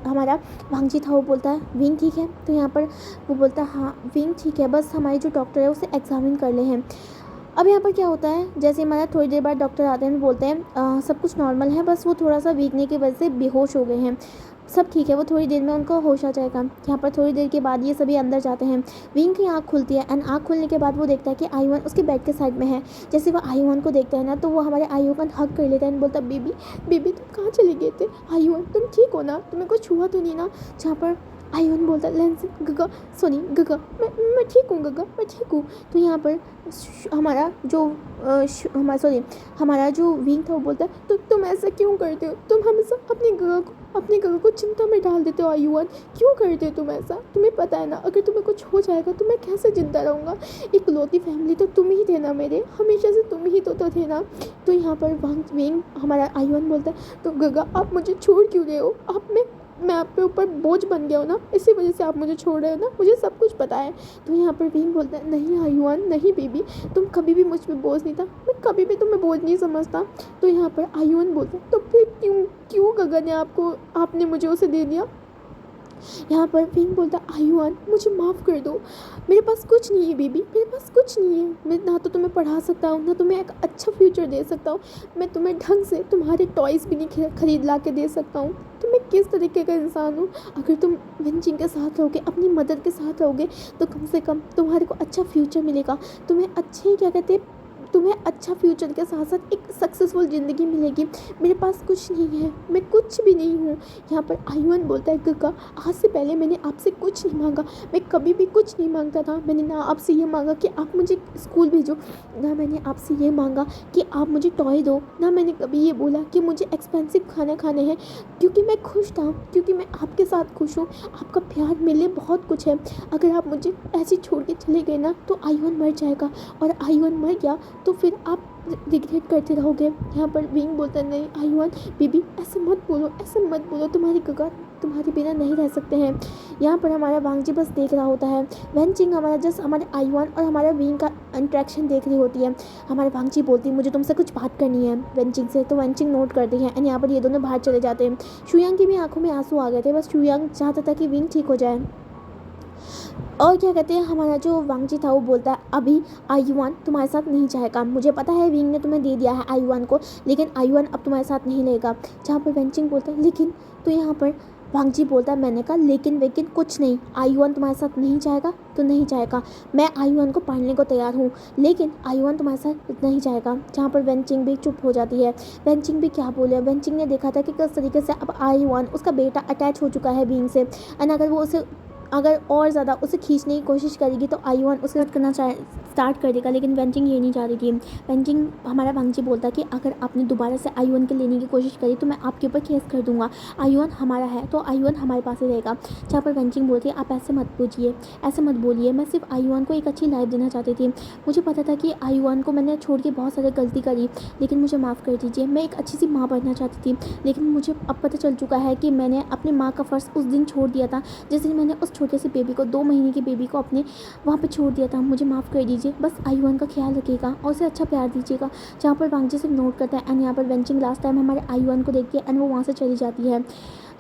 Speaker 1: हमारा वांगजी था वो बोलता है विंग ठीक है। तो यहाँ पर वो बोलता है हाँ विंग ठीक है, बस हमारी जो डॉक्टर है उसे एग्जामिन कर ले हैं। अब यहाँ पर क्या होता है जैसे हमारा थोड़ी देर बाद डॉक्टर आते हैं बोलते हैं सब कुछ नॉर्मल है, बस वो थोड़ा सा वीकने की वजह से बेहोश हो गए हैं, सब ठीक है, वो थोड़ी देर में उनको होश आ जाएगा। यहाँ पर थोड़ी देर के बाद ये सभी अंदर जाते हैं। विंग की आँख खुलती है एंड आँख खुलने के बाद वो देखता है कि आयुआन उसके बेड के साइड में है। जैसे वो आयुआन को देखता है ना तो वो हमारे आयुआन हक कर लेता है एंड बोलता है बेबी तुम कहाँ चले गए थे, आयुआन तुम ठीक हो ना, तुम्हें कुछ हुआ तो नहीं ना। जहाँ पर आयुन बोलता है लेंसिन गगा सॉरी गगा मैं ठीक हूँ गगा मैं ठीक हूँ। तो यहाँ पर हमारा जो हमारा जो विंग था वो बोलता है तो तुम ऐसा क्यों करते हो, तुम हमेशा अपनी गगा को चिंता में डाल देते हो आयुन, क्यों करते हो तुम ऐसा, तुम्हें पता है ना अगर तुम्हें कुछ हो जाएगा तो मैं कैसे जिंदा रहूँगा, इकलौती फैमिली तो तुम ही थे ना मेरे, हमेशा से तुम ही तो थे ना। तो यहाँ पर विंग हमारा आयुन बोलता है तो गगा आप मुझे छोड़ क्यों रहे हो, आप मैं आप पे ऊपर बोझ बन गया हूँ ना, इसी वजह से आप मुझे छोड़ रहे हो ना, मुझे सब कुछ पता है। तो यहाँ पर विंग बोलता है नहीं आयुन नहीं बेबी, तुम कभी भी मुझ पे बोझ नहीं था, मैं कभी भी तुम्हें बोझ नहीं समझता। तो यहाँ पर आयुन बोलता है तो फिर क्यों क्यों गगन ने आपने मुझे उसे दे दिया। यहाँ पर विंग बोलता आयुन मुझे माफ़ कर दो, मेरे पास कुछ नहीं है बेबी, मेरे पास कुछ नहीं है, मैं ना तो तुम्हें पढ़ा सकता हूँ ना तुम्हें एक अच्छा फ्यूचर दे सकता हूँ, मैं तुम्हें ढंग से तुम्हारे टॉयज़ भी नहीं खरीद ला के दे सकता हूँ, तो मैं किस तरीके का इंसान हूँ। अगर तुम वेंचिंग के साथ रहोगे, अपनी मदर के साथ रहोगे तो कम से कम तुम्हारे को अच्छा फ्यूचर मिलेगा, तुम्हें अच्छे क्या कहते हैं तुम्हें अच्छा फ्यूचर के साथ साथ एक सक्सेसफुल ज़िंदगी मिलेगी। मेरे पास कुछ नहीं है, मैं कुछ भी नहीं हूँ। यहाँ पर आयुन बोलता है गगा आज से पहले मैंने आपसे कुछ नहीं मांगा, मैं कभी भी कुछ नहीं मांगता था, मैंने ना आपसे ये मांगा कि आप मुझे स्कूल भेजो, ना मैंने आपसे ये मांगा कि आप मुझे टॉय दो, ना मैंने कभी ये बोला कि मुझे एक्सपेंसिव खाना खाने हैं, क्योंकि मैं खुश था, क्योंकि मैं आपके साथ खुश हूँ, आपका प्यार मेरे लिए बहुत कुछ है। अगर आप मुझे ऐसे छोड़ के चले गए ना तो आयुन मर जाएगा, और आयुन मर गया तो फिर आप रिग्रेट करते रहोगे। यहाँ पर विंग बोलता है नहीं आयुन बेबी ऐसे मत बोलो, ऐसे मत बोलो, तुम्हारी गगा तुम्हारे बिना नहीं रह सकते हैं। यहाँ पर हमारा वांगजी बस देख रहा होता है, वेंचिंग हमारा जस्ट हमारे आयुन और हमारा विंग का इंट्रैक्शन देख रही होती है। हमारे वांगजी बोलती है मुझे तुमसे कुछ बात करनी है वेंचिंग से, तो वेंचिंग नोट करती है एंड यहाँ पर ये दोनों बाहर चले जाते हैं। शुयांग की भी आंखों में आंसू आ गए थे, बस शुयांग चाहता था कि विंग ठीक हो जाए। और क्या कहते हैं हमारा जो वांगजी था वो बोलता है अभी आयुन तुम्हारे साथ नहीं जाएगा, मुझे पता है विंग ने तुम्हें दे दिया है आयुन को, लेकिन आयुन अब तुम्हारे साथ नहीं रहेगा। जहाँ पर वेंचिंग बोलता है लेकिन, तो यहाँ पर वांगजी बोलता है मैंने कहा लेकिन वेकिन कुछ नहीं, आयुन तुम्हारे साथ नहीं जाएगा तो नहीं जाएगा, मैं आयुन को पढ़ने को तैयार हूँ लेकिन आयुन तुम्हारे साथ नहीं जाएगा। जहाँ पर वेंचिंग भी चुप हो जाती है। वेंचिंग भी क्या बोले, वेंचिंग ने देखा था कि किस तरीके से अब आयुन उसका बेटा अटैच हो चुका है विंग से, एंड अगर वो उसे अगर और ज़्यादा उसे खींचने की कोशिश करेगी तो आयुन उसे रद्द करना स्टार्ट कर देगा, लेकिन वेंचिंग ये नहीं चाह रही थी। वेंचिंग हमारा वांगजी बोलता कि अगर आपने दोबारा से आयुन के लेने की कोशिश करी तो मैं आपके ऊपर केस कर दूंगा, आयुन हमारा है तो आयुन हमारे पास ही रहेगा। जहाँ पर वेंचिंग बोलती है आप ऐसे मत पूछिए, ऐसे मत बोलिए, मैं सिर्फ आयुन को एक अच्छी लाइफ देना चाहती थी, मुझे पता था कि आयुन को मैंने छोड़ के बहुत सारी गलती करी, लेकिन मुझे माफ़ कर दीजिए, मैं एक अच्छी सी माँ बनना चाहती थी, लेकिन मुझे अब पता चल चुका है कि मैंने अपनी माँ का फ़र्ज़ उस दिन छोड़ दिया था जिस दिन मैंने उस छोटे से बेबी को 2 महीने की बेबी को अपने वहाँ पे छोड़ दिया था, मुझे माफ़ कर दीजिए, बस आयुन का ख्याल रखिएगा और उसे अच्छा प्यार दीजिएगा। जहाँ पर वांगजी सिर्फ नोट करता है एंड यहाँ पर वेंचिंग लास्ट टाइम हमारे आयुन को देखती है एंड वो वहाँ से चली जाती है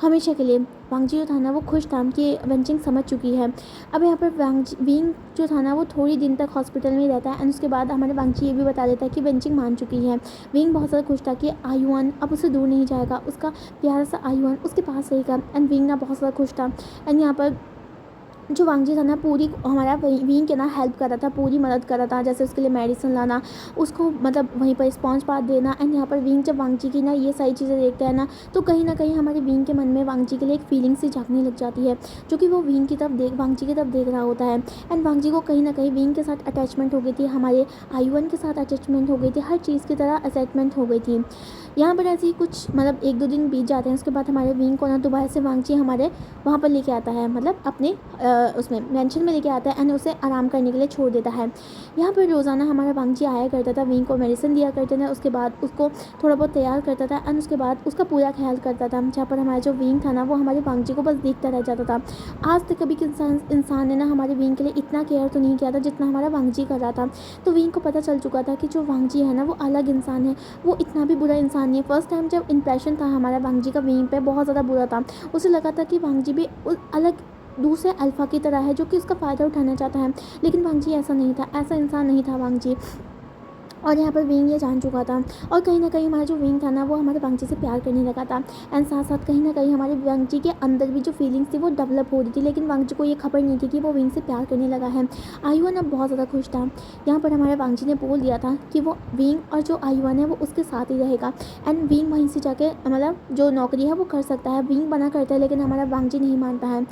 Speaker 1: हमेशा के लिए। वांगजी जो था ना वो खुश था कि वेंचिंग समझ चुकी है। अब यहाँ पर विंग जो था ना वो थोड़ी दिन तक हॉस्पिटल में रहता है एंड उसके बाद हमारे वांगजी ये भी बता देता है कि वेंचिंग मान चुकी है। विंग बहुत ज़्यादा खुश था कि आयुन अब उसे दूर नहीं जाएगा, उसका प्यारा सा आयुन उसके पास रहेगा, एंड विंग ना बहुत ज़्यादा खुश था। एंड यहाँ पर जो वांगजी था ना पूरी हमारा विंग के ना हेल्प कर रहा था, पूरी मदद कर रहा था, जैसे उसके लिए मेडिसिन लाना, उसको मतलब वहीं पर स्पॉन्ज पाथ देना। एंड यहाँ पर विंग जब वांगजी की ना ये सारी चीज़ें देखता है ना तो कहीं ना कहीं हमारे विंग के मन में वांगजी के लिए एक फीलिंग सी जागने लग जाती है, जो कि वो विंग की तरफ वांगजी की तरफ देख रहा होता है। एंड वांगजी को कहीं ना कहीं विंग के साथ अटैचमेंट हो गई थी, हमारे आयुन के साथ अटैचमेंट हो गई थी, हर चीज़ की तरह अटैचमेंट हो गई थी। यहाँ पर ऐसे ही कुछ मतलब 1-2 दिन बीत जाते हैं, उसके बाद हमारे विंग को ना दोबारा से वांगजी हमारे वहाँ पर लेके आता है, मतलब अपने उसमें मेंशन में लेके आता है एंड उसे आराम करने के लिए छोड़ देता है। यहाँ पर रोज़ाना हमारा वांगजी आया करता था, विंग को मेडिसिन दिया करते थे, उसके बाद उसको थोड़ा बहुत तैयार करता था एंड उसके बाद उसका पूरा ख्याल करता था। जहाँ पर हमारा जो विंग था ना वो हमारे वांगजी को बस देखता रह जाता था। आज तक कभी इंसान ने ना हमारे विंग के लिए इतना केयर तो नहीं किया था जितना हमारा वांगजी कर रहा था। तो विंग को पता चल चुका था कि जो वांगजी है ना वो अलग इंसान है, वो इतना भी बुरा इंसान नहीं है। फर्स्ट टाइम जब इंप्रेशन था हमारा वांगजी का विंग पे बहुत ज़्यादा बुरा था, उसे लगा था कि वांगजी भी अलग दूसरे अल्फ़ा की तरह है जो कि उसका फ़ायदा उठाना चाहता है, लेकिन वांगजी ऐसा नहीं था, ऐसा इंसान नहीं था वांगजी। और यहाँ पर विंग ये जान चुका था और कहीं न कहीं हमारा जो विंग था ना वो हमारे वांगजी से प्यार करने लगा था। एंड साथ-साथ कहीं न कहीं हमारे वांगजी के अंदर भी जो फीलिंग्स थी वो डेवलप हो रही थी, लेकिन वांगजी को ये खबर नहीं थी कि वो विंग से प्यार करने लगा है। आयुन अब बहुत ज़्यादा खुश था। यहाँ पर हमारे वांगजी ने बोल दिया था कि वो विंग और जो आयुन है वो उसके साथ ही रहेगा एंड विंग वहीं से जाके मतलब जो नौकरी है वो कर सकता है। विंग मना करता है लेकिन हमारा वांगजी नहीं मानता है।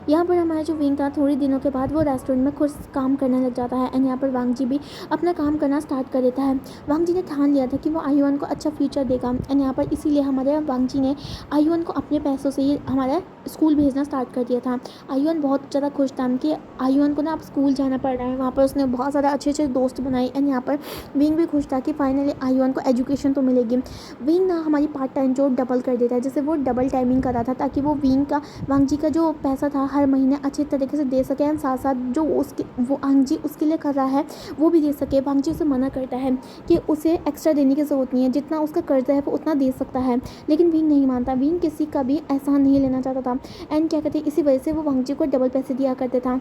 Speaker 1: यहाँ पर हमारा जो विंग था थोड़े दिनों के बाद वो रेस्टोरेंट में खुद काम करने लग जाता है एंड यहाँ पर वांगजी भी अपना काम करना स्टार्ट कर देता है। वांगजी ने ठान लिया था कि वो आयुन को अच्छा फ्यूचर देगा एंड यहाँ पर इसीलिए हमारे वांगजी ने आयुन को अपने पैसों से ही हमारे स्कूल भेजना स्टार्ट कर दिया था। आयुन बहुत ज़्यादा खुश था कि आयुन को ना अब स्कूल जाना पड़ रहा है। वहाँ पर उसने बहुत ज़्यादा अच्छे अच्छे दोस्त बनाए एंड यहाँ पर विंग भी खुश था कि फाइनली आयुन को एजुकेशन तो मिलेगी। विंग ना हमारी पार्ट टाइम जॉब डबल कर देता है, जैसे वो डबल टाइमिंग कर रहा था ताकि वो विंग का वांगजी का जो पैसा था हर महीने अच्छे तरीके से दे सके एंड साथ साथ जो उसके वो वांगजी उसके लिए कर रहा है वो भी दे सके। वांगजी उसे मना करता है कि उसे एक्स्ट्रा देने की ज़रूरत नहीं है, जितना उसका कर्जा है वो उतना दे सकता है, लेकिन विंग नहीं मानता। विंग किसी का भी एहसान नहीं लेना चाहता था एंड क्या कहते हैं इसी वजह से वो वांगजी को डबल पैसे दिया करते था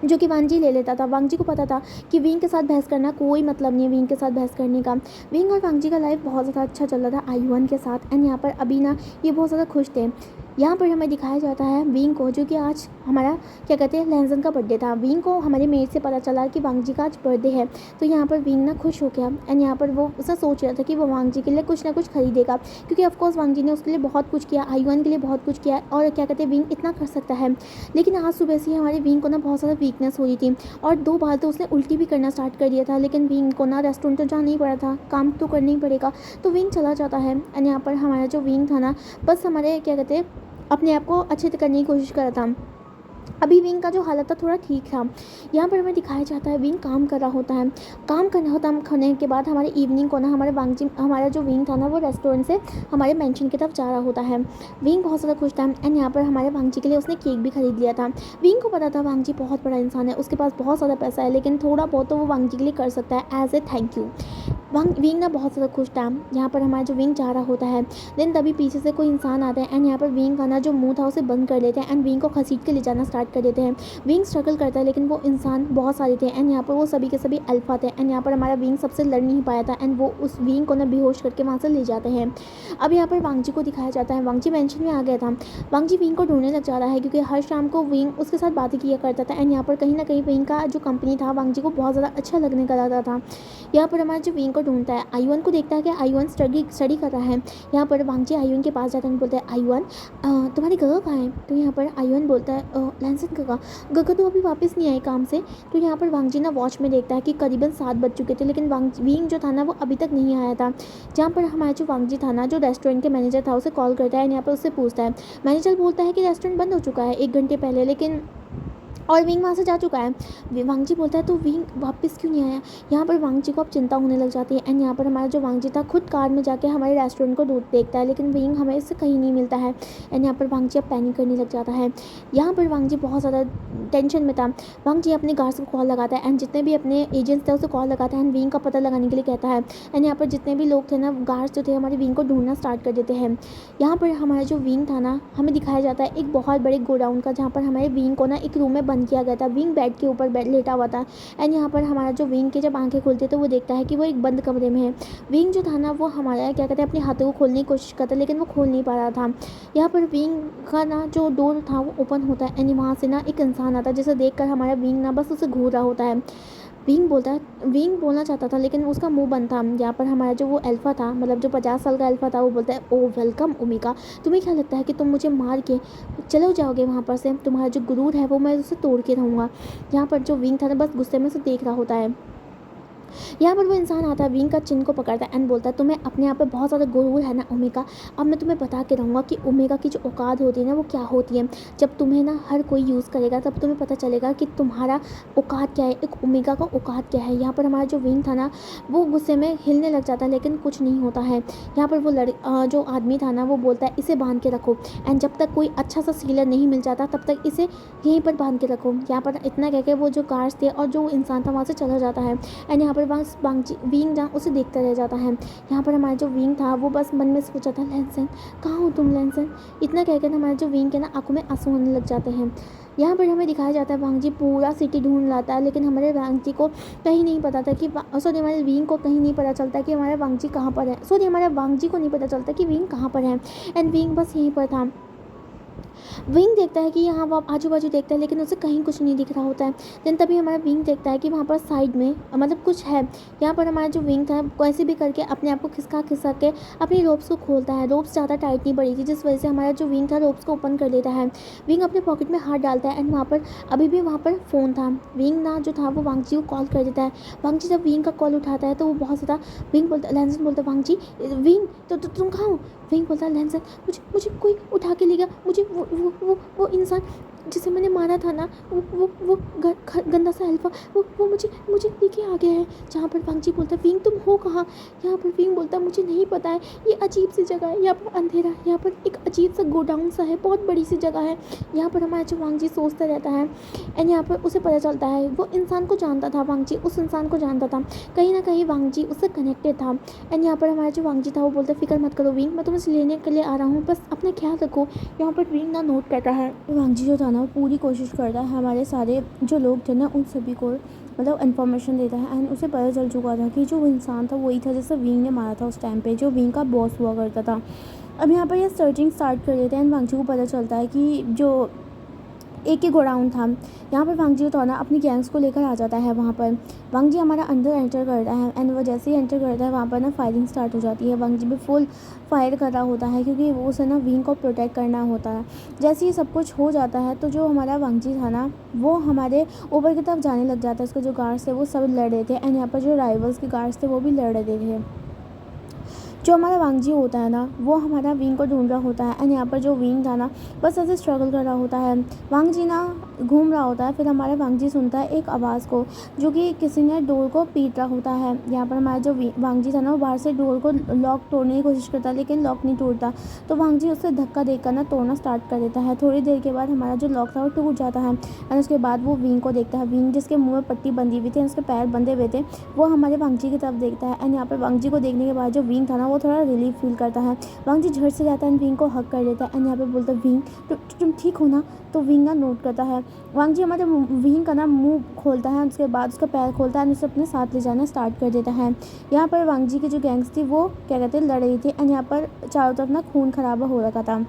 Speaker 1: जो कि वांगजी ले लेता था। वांगजी को पता था कि विंग के साथ बहस करना कोई मतलब नहीं है विंग के साथ बहस करने का। विंग और वांगजी का लाइफ बहुत ज़्यादा अच्छा चल रहा था आयुन के साथ एंड यहाँ पर अभी ना ये बहुत ज़्यादा खुश थे। यहाँ पर हमें दिखाया जाता है विंग को, जो कि आज हमारा क्या कहते हैं लहजन का बर्थडे था। विंग को हमारे मेट से पता चला कि वांगजी का आज बर्थडे है, तो यहाँ पर विंग ना खुश हो गया एंड यहाँ पर वो उसे सोच रहा था कि वो वांगजी के लिए कुछ ना कुछ खरीदेगा, क्योंकि ऑफकोर्स वांगजी ने उसके लिए बहुत कुछ किया, आयुन के लिए बहुत कुछ किया और क्या कहते हैं विंग इतना कर सकता है। लेकिन आज सुबह से ही हमारे विंग को ना बहुत ज़्यादा वीकनेस हो रही थी और 2 बार तो उसने उल्टी भी करना स्टार्ट कर दिया था, लेकिन विंग को ना रेस्टोरेंट तो जाना ही पड़ा था, काम तो करना ही पड़ेगा, तो विंग चला जाता है एंड यहाँ पर हमारा जो विंग था ना बस हमारे क्या कहते हैं अपने आप को अच्छे से करने की कोशिश कर रहा था। अभी विंग का जो हालत था थोड़ा ठीक था। यहाँ पर हमें दिखाया जाता है विंग काम कर रहा होता है। काम करना होता है खाने के बाद हमारे इवनिंग को ना हमारा जो विंग था ना वो रेस्टोरेंट से हमारे मेंशन की तरफ जा रहा होता है। विंग बहुत ज़्यादा खुश था एंड यहाँ पर हमारे वांगजी के लिए उसने केक भी खरीद लिया था। विंग को पता था वांगजी बहुत बड़ा इंसान है, उसके पास बहुत ज़्यादा पैसा है, लेकिन थोड़ा बहुत तो वो वांगजी के लिए कर सकता है एज ए थैंक यू। विंग ना बहुत ज़्यादा खुश था। यहाँ पर हमारा जो विंग जा रहा होता है देन तभी पीछे से कोई इंसान आता है एंड यहाँ पर विंग का ना जो मुंह था उसे बंद कर लेते हैं एंड विंग को घसीट के ले जाना स्टार्ट कर देते हैं। विंग स्ट्रगल करता है लेकिन वो इंसान बहुत सारे थे एंड यहाँ पर वो सभी के सभी अल्फा थे एंड यहाँ पर हमारा विंग सबसे लड़ नहीं पाया था एंड वो उस विंग को ना बेहोश करके वहाँ से ले जाते हैं। अब यहाँ पर वांगजी को दिखाया जाता है, वांगजी मेंशन में आ गया था। वांगजी विंग को ढूंढने लग जाता है क्योंकि हर शाम को विंग उसके साथ बातें किया करता था एंड यहाँ पर कहीं ना कहीं विंग का जो कंपनी था वांगजी को बहुत ज़्यादा अच्छा लगने का लगा था। यहाँ पर हमारा जो विंग को ढूंढता है आयुन को देखता है कि आयुन स्टडी कर रहा है। यहाँ पर वांगजी आयुन के पास जाता है बोलता है आयुन तुम्हारी गगा कहाँ है? तो यहाँ पर आयुन बोलता है लैंसन गगा तो अभी वापस नहीं आई काम से। तो यहाँ पर वांगजी ना वॉच में देखता है कि करीबन 7 बज चुके थे, लेकिन विंग जो था ना वो अभी तक नहीं आया था। जहाँ पर हमारा जो वांगजी था ना जो रेस्टोरेंट के मैनेजर था उसे कॉल करता है, यहाँ पर उससे पूछता है। मैनेजर बोलता है कि रेस्टोरेंट बंद हो चुका है 1 घंटे पहले, लेकिन और विंग वहाँ से जा चुका है। वांगजी बोलता है तो विंग वापस क्यों नहीं आया? यहाँ पर वांगजी को अब चिंता होने लग जाती है एंड यहाँ पर हमारा जो वांगजी था खुद कार में जाके हमारे रेस्टोरेंट को देखता है, लेकिन विंग हमें इससे कहीं नहीं मिलता है एंड यहाँ पर वांगजी अब पैनिक करने लग जाता है। यहाँ पर वांगजी बहुत ज़्यादा टेंशन में था। वांगजी अपने गार्ड्स को कॉल लगाता है एंड जितने भी अपने एजेंट्स थे उसे कॉल लगाता है एंड विंग का पता लगाने के लिए कहता है एंड यहाँ पर जितने भी लोग थे ना गार्ड्स जो थे हमारे विंग को ढूंढना स्टार्ट कर देते हैं। यहाँ पर हमारा जो विंग था ना हमें दिखाया जाता है एक बहुत बड़े गोडाउन का, जहाँ पर हमारे विंग को ना एक रूम में बंद किया गया था। विंग बेड के ऊपर लेटा हुआ था एंड यहाँ पर हमारा जो विंग के जब आंखें खुलती तो वो देखता है कि वो एक बंद कमरे में है। विंग जो था ना वो हमारा क्या कहते हैं अपने हाथों को खोलने की कोशिश करता लेकिन वो खोल नहीं पा रहा था। यहाँ पर विंग का ना जो डोर था वो ओपन होता है एंड वहाँ से ना एक इंसान आता है जिसे देखकर हमारा विंग ना बस उसे घूर रहा होता है। विंग बोलना चाहता था लेकिन उसका मुंह बंद था। यहाँ पर हमारा जो वो अल्फा था मतलब जो 50 साल का अल्फा था वो बोलता है ओ वेलकम ओमेगा, तुम्हें क्या लगता है कि तुम मुझे मार के चले जाओगे वहाँ पर से? तुम्हारा जो गुरूर है वो मैं उसे तोड़ के रहूँगा। यहाँ पर जो विंग था ना बस गुस्से में उसे देख रहा होता है। यहाँ पर वो इंसान आता है, विंग का चिन्ह को पकड़ता है एंड बोलता है तुम्हें अपने आप पे बहुत ज़्यादा गुरूर है ना ओमेगा, अब मैं तुम्हें बता के रहूँगा कि ओमेगा की जो औकात होती है ना वो क्या होती है। जब तुम्हें ना हर कोई यूज़ करेगा तब तुम्हें पता चलेगा कि तुम्हारा औकात क्या है, एक ओमेगा का औकात क्या है। यहाँ पर हमारा जो विंग था ना वो गुस्से में हिलने लग जाता है लेकिन कुछ नहीं होता है। यहाँ पर वो जो आदमी था ना वो बोलता है इसे बांध के रखो एंड जब तक कोई अच्छा सा सीलर नहीं मिल जाता तब तक इसे यहीं पर बांध के रखो। यहाँ पर इतना कह के वो जो गार्ड्स थे और जो इंसान था वहाँ से चला जाता है एंड यहाँ पर बस विंग जहाँ उसे देखता रह जाता है। यहाँ पर हमारा जो विंग था वो बस मन में सोचा था लैंसन कहाँ हो तुम लैंसन, इतना कहकर हमारे जो विंग के ना आंखों में आंसू आने लग जाते हैं। यहाँ पर हमें दिखाया जाता है वांगजी पूरा सिटी ढूंढ लाता है, लेकिन हमारे वांगजी को कहीं नहीं पता था कि सॉरी हमारे विंग को कहीं नहीं पता चलता कि हमारा वांगजी कहाँ पर है, सॉरी हमारे वांगजी को नहीं पता चलता कि विंग कहाँ पर है। एंड विंग बस यहीं पर था। विंग देखता है कि यहाँ वो आजू बाजू देखता है, लेकिन उसे कहीं कुछ नहीं दिख रहा होता है। देन तभी हमारा विंग देखता है कि वहाँ पर साइड में मतलब कुछ है। यहाँ पर हमारा जो विंग था कैसे भी करके अपने आप को खिसका खिसक के अपनी रोप्स को खोलता है। रोप्स ज़्यादा टाइट नहीं पड़ी थी, जिस वजह से हमारा जो विंग था रोप्स को ओपन कर लेता है। विंग अपने पॉकेट में हाथ डालता है एंड वहाँ पर अभी भी वहाँ पर फ़ोन था। विंग ना जो था वो वांगजी को कॉल कर देता है। वांगजी जब विंग का कॉल उठाता है तो वो बहुत ज़्यादा विंग बोलता लैंसन बोलता वांगजी विंग तो तुम कहाँ हो। विंग बोलता है लैंसन मुझे मुझे कोई उठा के ले गया, मुझे वो इंसान जिसे मैंने मारा था ना, वो गंदा सा अल्फा वो मुझे मुझे लेके आ गया है। जहाँ पर वांगजी बोलता है विंग तुम हो कहाँ। यहाँ पर विंग बोलता है मुझे नहीं पता है, ये अजीब सी जगह है, यहाँ पर अंधेरा है, यहाँ पर एक अजीब सा गोडाउन सा है, बहुत बड़ी सी जगह है। यहाँ पर हमारा जो वांगजी सोचता रहता है एंड यहाँ पर उसे पता चलता है वो इंसान को जानता था। वांगजी उस इंसान को जानता था, कहीं ना कहीं वांगजी उससे कनेक्टेड था। एंड यहाँ पर हमारा जो वांगजी था वो बोलता है फिक्र मत करो विंग, मैं तुम्हें लेने के लिए आ रहा हूँ, बस अपना ख्याल रखो। यहाँ पर विंग ना नोट करता है वांगजी जो था ना वो पूरी कोशिश करता है हमारे सारे जो लोग थे ना उन सभी को मतलब इन्फॉर्मेशन देता है। एंड उसे पता चल चुका था कि जो इंसान था वही था जिसे विंग ने मारा था उस टाइम पे, जो विंग का बॉस हुआ करता था। अब यहाँ पर ये सर्चिंग स्टार्ट कर देते हैं एंड वांगजी को पता चलता है कि जो एक ही गोडाउन था। यहाँ पर वांगजी तो ना अपनी गैंग्स को लेकर आ जाता है। वहाँ पर वांगजी हमारा अंदर एंटर करता है एंड वो जैसे ही एंटर करता है वहाँ पर ना फायरिंग स्टार्ट हो जाती है। वांगजी भी फुल फायर कर रहा होता है क्योंकि वो उसे ना विंग को प्रोटेक्ट करना होता है। जैसे ही सब कुछ हो जाता है तो जो हमारा वांगजी था ना वो हमारे ऊपर की तरफ जाने लग जाता है। उसके जो गार्ड्स थे वो सब लड़ रहे थे एंड यहाँ पर जो राइवल्स के गार्ड्स थे वो भी लड़ रहे थे। जो हमारा वांगजी होता है ना वो हमारा विंग को ढूंढ रहा होता है एंड यहाँ पर जो विंग था ना बस ऐसे स्ट्रगल कर रहा होता है। वांगजी ना घूम रहा होता है, फिर हमारा वांगजी सुनता है एक आवाज़ को जो कि किसी ने डोर को पीट रहा होता है। यहाँ पर हमारा जो वांगजी था ना वो बाहर से डोर को लॉक तोड़ने की कोशिश करता है लेकिन लॉक नहीं टूटता, तो वांगजी उससे धक्का देकर ना तोड़ना स्टार्ट कर देता है। थोड़ी देर के बाद हमारा जो लॉक था वो टूट जाता है एंड उसके बाद वो विंग को देखता है। विंग जिसके मुँह में पट्टी बंधी हुई थी, उसके पैर बंधे हुए थे, वो हमारे वांगजी की तरफ देखता है एंड यहाँ पर वांगजी को देखने के बाद जो विंग था ना वो थोड़ा रिलीफ फील करता है। वांगजी झट से जाता है विंग को हक कर लेता है एंड यहाँ पे बोलता है विंग तुम ठीक हो ना। तो विंग ना नोट करता है। वांगजी हमारे विंग का ना मुंह खोलता है, उसके बाद उसका पैर खोलता है एंड उसे अपने साथ ले जाना स्टार्ट कर देता है। यहाँ पर वांगजी की जो गैंग्स थी वो क्या कहते हैं लड़ रही थी एंड यहाँ पर चारों तरफ ना खून खराबा हो रखा था।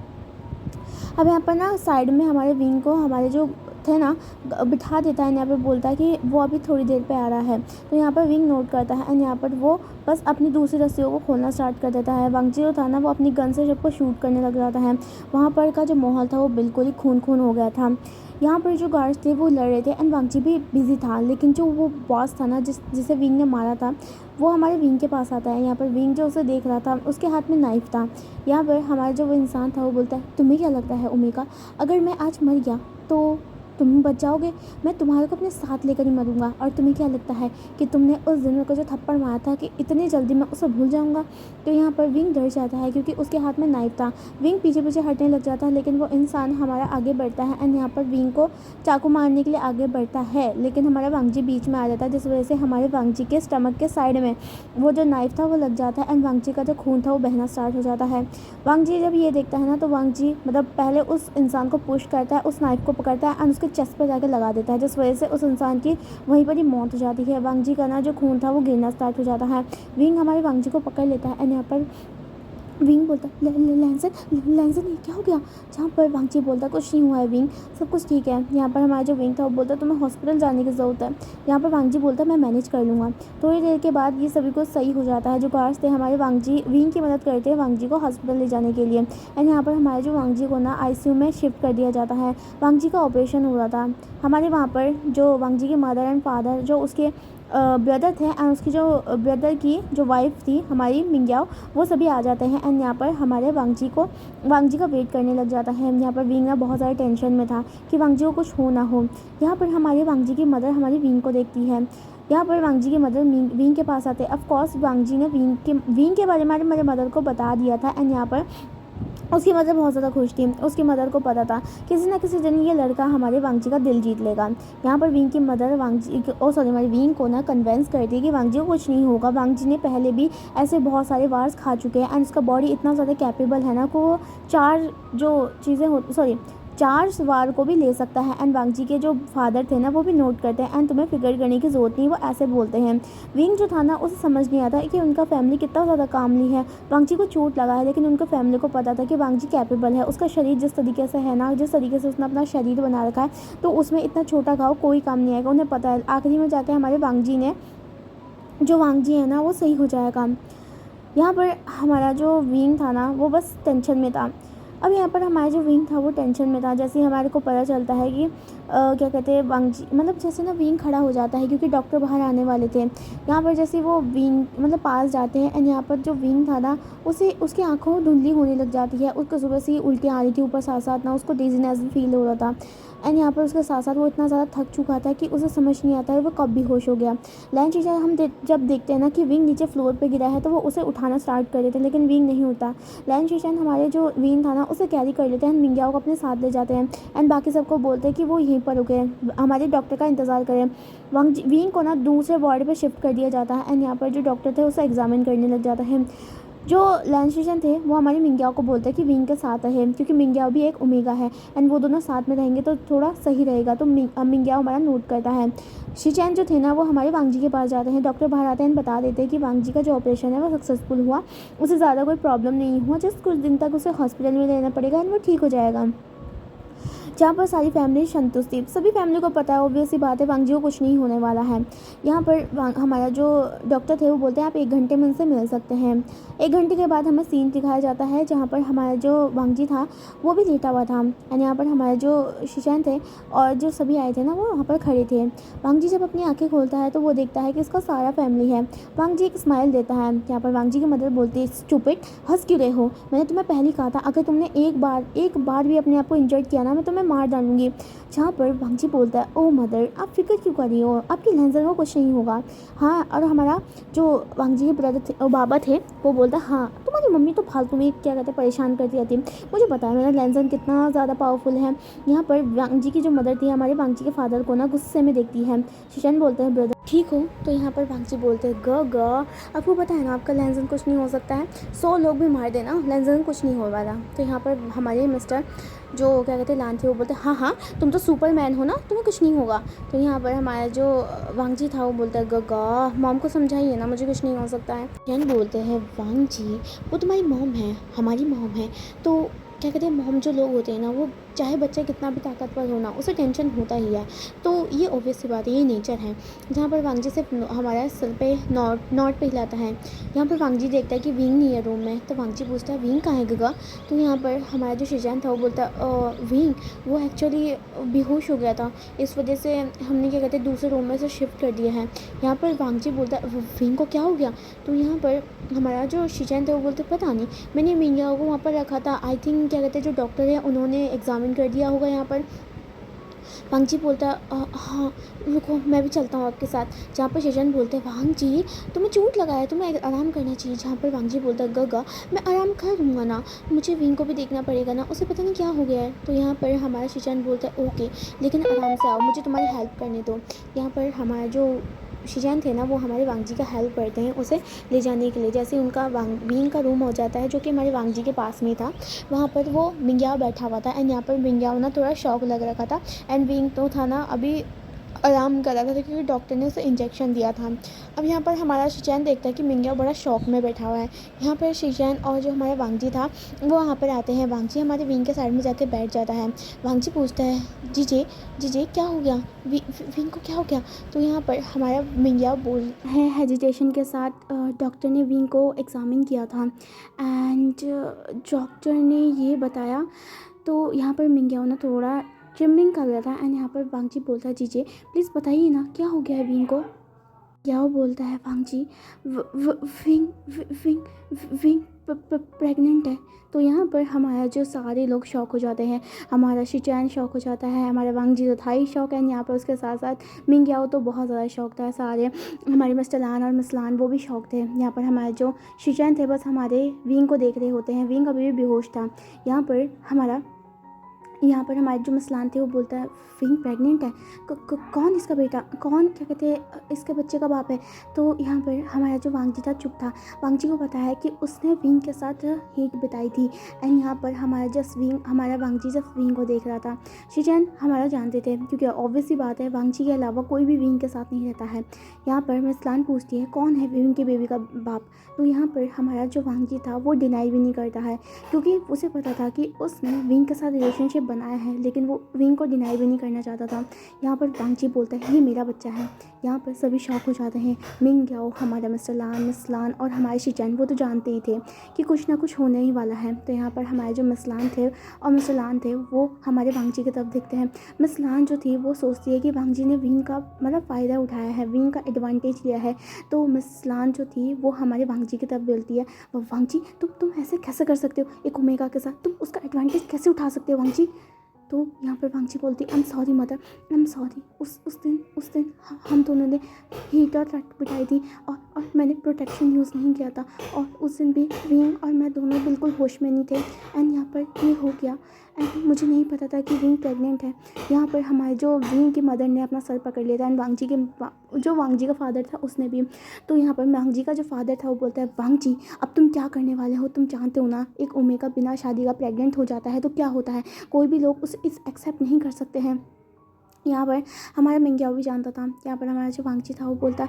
Speaker 1: अब यहाँ पर ना साइड में हमारे विंग को हमारे जो थे ना बिठा देता है। यहाँ पे बोलता है कि वो अभी थोड़ी देर पे आ रहा है, तो यहाँ पर विंग नोट करता है एंड यहाँ पर वो बस अपनी दूसरी रस्सियों को खोलना स्टार्ट कर देता है। वांगजी जो था ना वो अपनी गन से सबको शूट करने लग जाता है। वहाँ पर का जो माहौल था वो बिल्कुल ही खून खून हो गया था। यहाँ पर जो गार्ड्स थे वो लड़ रहे थे एंड वांगजी भी बिजी था, लेकिन जो वो बॉस था ना जिसे विंग ने मारा था वो हमारे विंग के पास आता है। यहाँ पर विंग जो उसे देख रहा था उसके हाथ में नाइफ था। यहाँ पर हमारा जो वो इंसान था वो बोलता है तुम्हें क्या लगता है ओमेगा, अगर मैं आज मर गया तो तुम बच जाओगे, मैं तुम्हारे को अपने साथ लेकर ही मरूंगा। और तुम्हें क्या लगता है कि तुमने उस दिन मेरे को जो थप्पड़ मारा था कि इतनी जल्दी मैं उसे भूल जाऊंगा। तो यहाँ पर विंग डर जाता है क्योंकि उसके हाथ में नाइफ था। विंग पीछे पीछे हटने लग जाता है, लेकिन वो इंसान हमारा आगे बढ़ता है एंड यहाँ पर विंग को चाकू मारने के लिए आगे बढ़ता है, लेकिन हमारा वांगजी बीच में आ जाता है, जिस वजह से हमारे वांगजी के स्टमक के साइड में वो जो नाइफ था वो लग जाता है एंड वांगजी का जो खून था वो बहना स्टार्ट हो जाता है। वांगजी जब ये देखता है ना तो वांगजी मतलब पहले उस इंसान को पुश करता है, उस नाइफ को पकड़ता है एंड उसके चेस्ट पर जाकर लगा देता है, जिस वजह से उस इंसान की वहीं पर ही मौत हो जाती है। वांगजी का ना जो खून था वो गिरना स्टार्ट हो जाता है। विंग हमारे वांगजी को पकड़ लेता है एंड यहाँ पर विंग बोलता लैंसन लैंसन ये क्या हो गया। जहाँ पर वांगजी बोलता कुछ नहीं हुआ है विंग, सब कुछ ठीक है। यहाँ पर हमारा जो विंग था वो बोलता तुम्हें हॉस्पिटल जाने की ज़रूरत है। यहाँ पर वांगजी बोलता मैं मैनेज कर लूँगा। थोड़ी देर के बाद ये सभी कुछ सही हो जाता है। जो गार्ड्स थे हमारे वांगजी विंग की मदद करते हैं वांगजी को हॉस्पिटल ले जाने के लिए एंड यहाँ पर हमारे जो वांगजी को ना ICU में शिफ्ट कर दिया जाता है। वांगजी का ऑपरेशन हो रहा था। हमारे वहाँ पर जो वांगजी के मदर एंड फादर जो उसके ब्रदर थे एंड उसकी जो ब्रदर की जो वाइफ थी हमारी मिंग्याओ, वो सभी आ जाते हैं एंड यहाँ पर हमारे वांगजी का वेट करने लग जाता है। यहाँ पर विंग ना बहुत ज़्यादा टेंशन में था कि वांगजी को कुछ हो ना हो। यहाँ पर हमारे वांगजी की मदर हमारी विंग को देखती है। यहाँ पर वांगजी की मदर विंग के पास आते हैं। ऑफकोर्स वांगजी ने विंग के बारे में हमारे मदर को बता दिया था एंड यहाँ पर उसकी मदर बहुत ज़्यादा खुश थी। उसकी मदर को पता था किसी ना किसी दिन ये लड़का हमारे वांगजी का दिल जीत लेगा। यहाँ पर विंग की मदर हमारी विंग को ना कन्वेंस करती है कि वांगजी को कुछ नहीं होगा। वांगजी ने पहले भी ऐसे बहुत सारे वार्स खा चुके हैं एंड उसका बॉडी इतना ज़्यादा कैपेबल है ना को 4 सवार को भी ले सकता है। एंड वांगजी के जो फादर थे ना वो भी नोट करते हैं एंड तुम्हें फिक्र करने की ज़रूरत नहीं, वो ऐसे बोलते हैं। विंग जो था ना उसे समझ नहीं आता कि उनका फैमिली कितना ज़्यादा कामली है। वांगजी को चोट लगा है लेकिन उनका फैमिली को पता था कि वांगजी कैपेबल है। उसका शरीर जिस तरीके से है ना, जिस तरीके से उसने अपना शरीर बना रखा है, तो उसमें इतना छोटा घाव कोई काम नहीं आएगा, उन्हें पता है। आखिरी में जाके हमारे वांगजी है ना वो सही हो जाएगा। यहाँ पर हमारा जो विंग था ना वो बस टेंशन में था। अब यहाँ पर हमारा जो विंग था वो टेंशन में था। जैसे ही हमारे को पता चलता है कि क्या कहते हैं वांगजी, मतलब जैसे ना विंग खड़ा हो जाता है क्योंकि डॉक्टर बाहर आने वाले थे। यहाँ पर जैसे वो विंग मतलब पास जाते हैं एंड यहाँ पर जो विंग था ना उसे उसकी आंखों धुंधली होने लग जाती है। उसको सुबह से ही उल्टी आ रही थी, ऊपर साथ साथ ना उसको डिजीनेस भी फील हो रहा था। एंड यहाँ पर उसके साथ साथ वो इतना ज़्यादा थक चुका था कि उसे समझ नहीं आता है वो कब बेहोश हो गया। लैंड टीचर हम जब देखते हैं ना कि विंग नीचे फ्लोर पे गिरा है तो वो उसे उठाना स्टार्ट कर देते हैं लेकिन विंग नहीं उठता। लैंड टीचर हमारे जो विंग था ना उसे कैरी कर लेते हैं, मिंग्याओ को अपने साथ ले जाते हैं एंड बाकी सबको बोलते हैं कि वो यहीं पर रुके, हमारे डॉक्टर का इंतज़ार करें। विंग को ना दूसरे वार्ड पे शिफ्ट कर दिया जाता है एंड यहाँ पर जो डॉक्टर थे उसे एग्जामिन करने लग जाता है। जो लैंड थे वो हमारी मिंग्याओ को बोलते हैं कि विंग के साथ है क्योंकि मिंग्याओ भी एक ओमेगा है एंड वो दोनों साथ में रहेंगे तो थोड़ा सही रहेगा। तो मिंग्याओ हमारा नोट करता है। शिचैन जो थे ना वो हमारे वांगजी के पास जाते हैं। डॉक्टर बाहर आते हैं, बता देते हैं कि वांगजी का जो ऑपरेशन है वो सक्सेसफुल हुआ, उसे ज़्यादा कोई प्रॉब्लम नहीं हुआ, जस्ट कुछ दिन तक उसे हॉस्पिटल में रहना पड़ेगा एंड वो ठीक हो जाएगा। जहाँ पर सारी फैमिली संतुष्ट थी। सभी फैमिली को पता है, ऑब्वियस सी बात है, वांगजी को कुछ नहीं होने वाला है। यहाँ पर हमारा जो डॉक्टर थे वो बोलते हैं आप 1 घंटे में उनसे मिल सकते हैं। 1 घंटे के बाद हमें सीन दिखाया जाता है जहाँ पर हमारा जो वांगजी था वो भी लेटा हुआ था एंड यहाँ पर हमारे जो शिचैन थे और जो सभी आए थे ना वो वहाँ पर खड़े थे। वांगजी जब अपनी आँखें खोलता है तो वो देखता है कि उसका सारा फैमिली है। वांगजी एक स्माइल देता है। यहाँ पर वांगजी की मदर बोलती है स्टूपिड, हंस क्यों रहे हो, मैंने तुम्हें पहले कहा था अगर तुमने एक बार भी अपने आप को इंजर्ड किया ना मैं तुम्हें मार डालूंगी। जहाँ पर वांगजी बोलता है ओ मदर आप फिक्र क्यों कर रही हो, आपकी लेंसर को कुछ नहीं होगा। हाँ, और हमारा जो वांगजी के ब्रदर थे और बाबा थे वो बोलता है हाँ तुम्हारी मम्मी तो फालतू में क्या कहते हैं परेशान करती रहती है, मुझे पता है मेरा लेंसर कितना ज़्यादा पावरफुल है। यहाँ पर वांगजी की जो मदर थी हमारे वांगजी के फादर को ना गुस्से में देखती है। शिशन बोलते हैं ब्रदर ठीक हो, तो यहाँ पर वांगजी बोलते हैं ग आपको पता है ना आपका लेंसर कुछ नहीं हो सकता है, 100 लोग भी मार देना लेंसर कुछ नहीं हो वाला। तो यहाँ पर हमारे मिस्टर जो क्या कहते हैं लान थे वो बोलते हैं हाँ तुम तो सुपरमैन हो ना, तुम्हें कुछ नहीं होगा। तो यहाँ पर हमारा जो वांगजी था वो बोलता है गा मॉम को समझाइए ना मुझे कुछ नहीं हो सकता है। जैन बोलते हैं वांगजी वो तुम्हारी मॉम है, हमारी मॉम है, तो क्या कहते हैं मॉम जो लोग होते हैं ना वो चाहे बच्चा कितना भी ताकतवर हो ना उसे टेंशन होता ही है, तो ये ऑब्वियस सी बात है, ये नेचर है। जहाँ पर वांगजी से हमारा सिर पे नॉट पे हिलाता है। यहाँ पर वांगजी देखता है कि विंग नहीं है रूम में, तो वांगजी पूछता है विंग कहाँ है गगा। तो यहाँ पर हमारा जो शिजान था वो बोलता है विंग वो एक्चुअली बेहोश हो गया था, इस वजह से हमने क्या कहते हैं दूसरे रूम में से शिफ्ट कर दिया है। यहाँ पर वांगजी बोलता है विंग को क्या हो गया। तो यहाँ पर हमारा जो शिजान था वो बोलते पता नहीं, मैंने मिंग्याओ को वहाँ पर रखा था, आई थिंक क्या कहते हैं जो डॉक्टर है उन्होंने एग्जामिन कर दिया होगा। यहाँ पर वांगजी बोलता है हाँ रुको मैं भी चलता हूँ आपके साथ। जहाँ पर शिजन बोलते हैं वांगजी तुम्हें चोट लगा है, तुम्हें आराम करना चाहिए। जहाँ पर वांगजी बोलता है गगा मैं आराम करूँगा ना, मुझे विंग को भी देखना पड़ेगा ना, उसे पता नहीं क्या हो गया है। तो यहाँ पर हमारा शिजन बोलता है ओके लेकिन आराम से आओ, मुझे तुम्हारी हेल्प करने दो। यहाँ पर हमारा जो शिजान थे ना वो हमारे वांगजी का हेल्प करते हैं उसे ले जाने के लिए। जैसे उनका विंग का रूम हो जाता है जो कि हमारे वांगजी के पास में था, वहाँ पर वो मिंग्याओ बैठा हुआ था एंड यहाँ पर मिंग्याओ ना थोड़ा शॉक लग रखा था एंड विंग तो था ना अभी आराम कर रहा था क्योंकि डॉक्टर ने उसे इंजेक्शन दिया था। अब यहाँ पर हमारा शिचैन देखता है कि मिंग्याओ बड़ा शौक में बैठा हुआ है। यहाँ पर शिचैन और जो हमारा वांगजी था वो वहाँ पर आते हैं। वांगजी हमारे विंग के साइड में जाके बैठ जाता है। वांगजी पूछता है जीजे क्या हो गया, विंग को क्या हो गया। तो यहाँ पर हमारा मिंग्याओ बोल है हेजिटेशन के साथ डॉक्टर ने विंग को एग्ज़ामिन किया था एंड डॉक्टर ने ये बताया। तो यहाँ पर मिंग्याओ ना थोड़ा ट्रिमिंग कर रहा था एंड यहाँ पर वांगजी बोलता है जीजे प्लीज़ बताइए ना क्या हो गया है विंग को। याओ बोलता है वांगजी विंग प्रेग्नेंट है। तो यहाँ पर हमारा जो सारे लोग शॉक हो जाते हैं, हमारा शिचैन शॉक हो जाता है, हमारा वांगजी तो था ही शॉक है, यहाँ पर उसके साथ साथ मिंग्याओ तो बहुत ज़्यादा शौक था। सारे हमारे मिस्टर लान और मिस लान वो भी शौक थे। यहाँ पर हमारे जो शिचैन थे बस हमारे विंग को देख रहे होते हैं, विंग अभी भी बेहोश था। यहाँ पर हमारा यहाँ पर हमारे जो मसलान थे वो बोलता है विंग प्रेग्नेंट है, कौन इसका बेटा, कौन क्या कहते हैं इसके बच्चे का बाप है। तो यहाँ पर हमारा जो वांगजी था चुप था। वांगजी को पता है कि उसने विंग के साथ हीट बिताई थी। एंड यहाँ पर हमारा वांगजी जब विंग को देख रहा था। शिचैन हमारा जानते थे क्योंकि ऑब्वियस सी बात है वांगजी के अलावा कोई भी विंग के साथ नहीं रहता है। यहाँ पर मसलान पूछती है कौन है विंग के बेबी का बाप। तो यहाँ पर हमारा जो वांगजी था वो डिनाई भी नहीं करता है क्योंकि उसे पता था कि उसने विंग के साथ रिलेशनशिप बनाया है, लेकिन वो विंग को डिनाई भी नहीं करना चाहता था। यहाँ पर वांगजी बोलता है ये मेरा बच्चा है। यहाँ पर सभी शॉक हो जाते हैं। मिंग याओ, हमारा मसलान और हमारे शिचैन वो तो जानते ही थे कि कुछ ना कुछ होने ही वाला है। तो यहाँ पर हमारे जो मसलान थे और मसलान थे वो हमारे वांगजी की तरफ देखते हैं। मसलान जो थी वो सोचती है कि वांगजी ने विंग का मतलब फ़ायदा उठाया है, विंग का एडवांटेज लिया है। तो मसलान जो थी वो हमारे वांगजी की तरफ बोलती है वांगजी तुम ऐसे कैसे कर सकते हो, एक ओमेगा के साथ तुम उसका एडवांटेज कैसे उठा सकते हो वांगजी। तो यहाँ पर वांगजी बोलती I am sorry mother, I am sorry. उस दिन हम दोनों ने हीटर ट्रैक बिठाई थी और मैंने प्रोटेक्शन यूज़ नहीं किया था और उस दिन भी विंग और मैं दोनों बिल्कुल होश में नहीं थे। एंड यहाँ पर ये हो गया एंड मुझे नहीं पता था कि विंग प्रेग्नेंट है। यहाँ पर हमारे जो विंग की मदर ने अपना सर पकड़ लिया था एंड वांगजी का फादर था उसने भी। तो यहाँ पर वांगजी का जो फादर था वो बोलता है वांगजी अब तुम क्या करने वाले हो, तुम जानते हो ना एक ओमेगा बिना शादी का प्रेग्नेंट हो जाता है तो क्या होता है, कोई भी लोग उसे इस एक्सेप्ट नहीं कर सकते हैं। यहाँ पर हमारा मिंग्याओ भी जानता था। यहाँ पर हमारा जो वांगजी था वो बोलता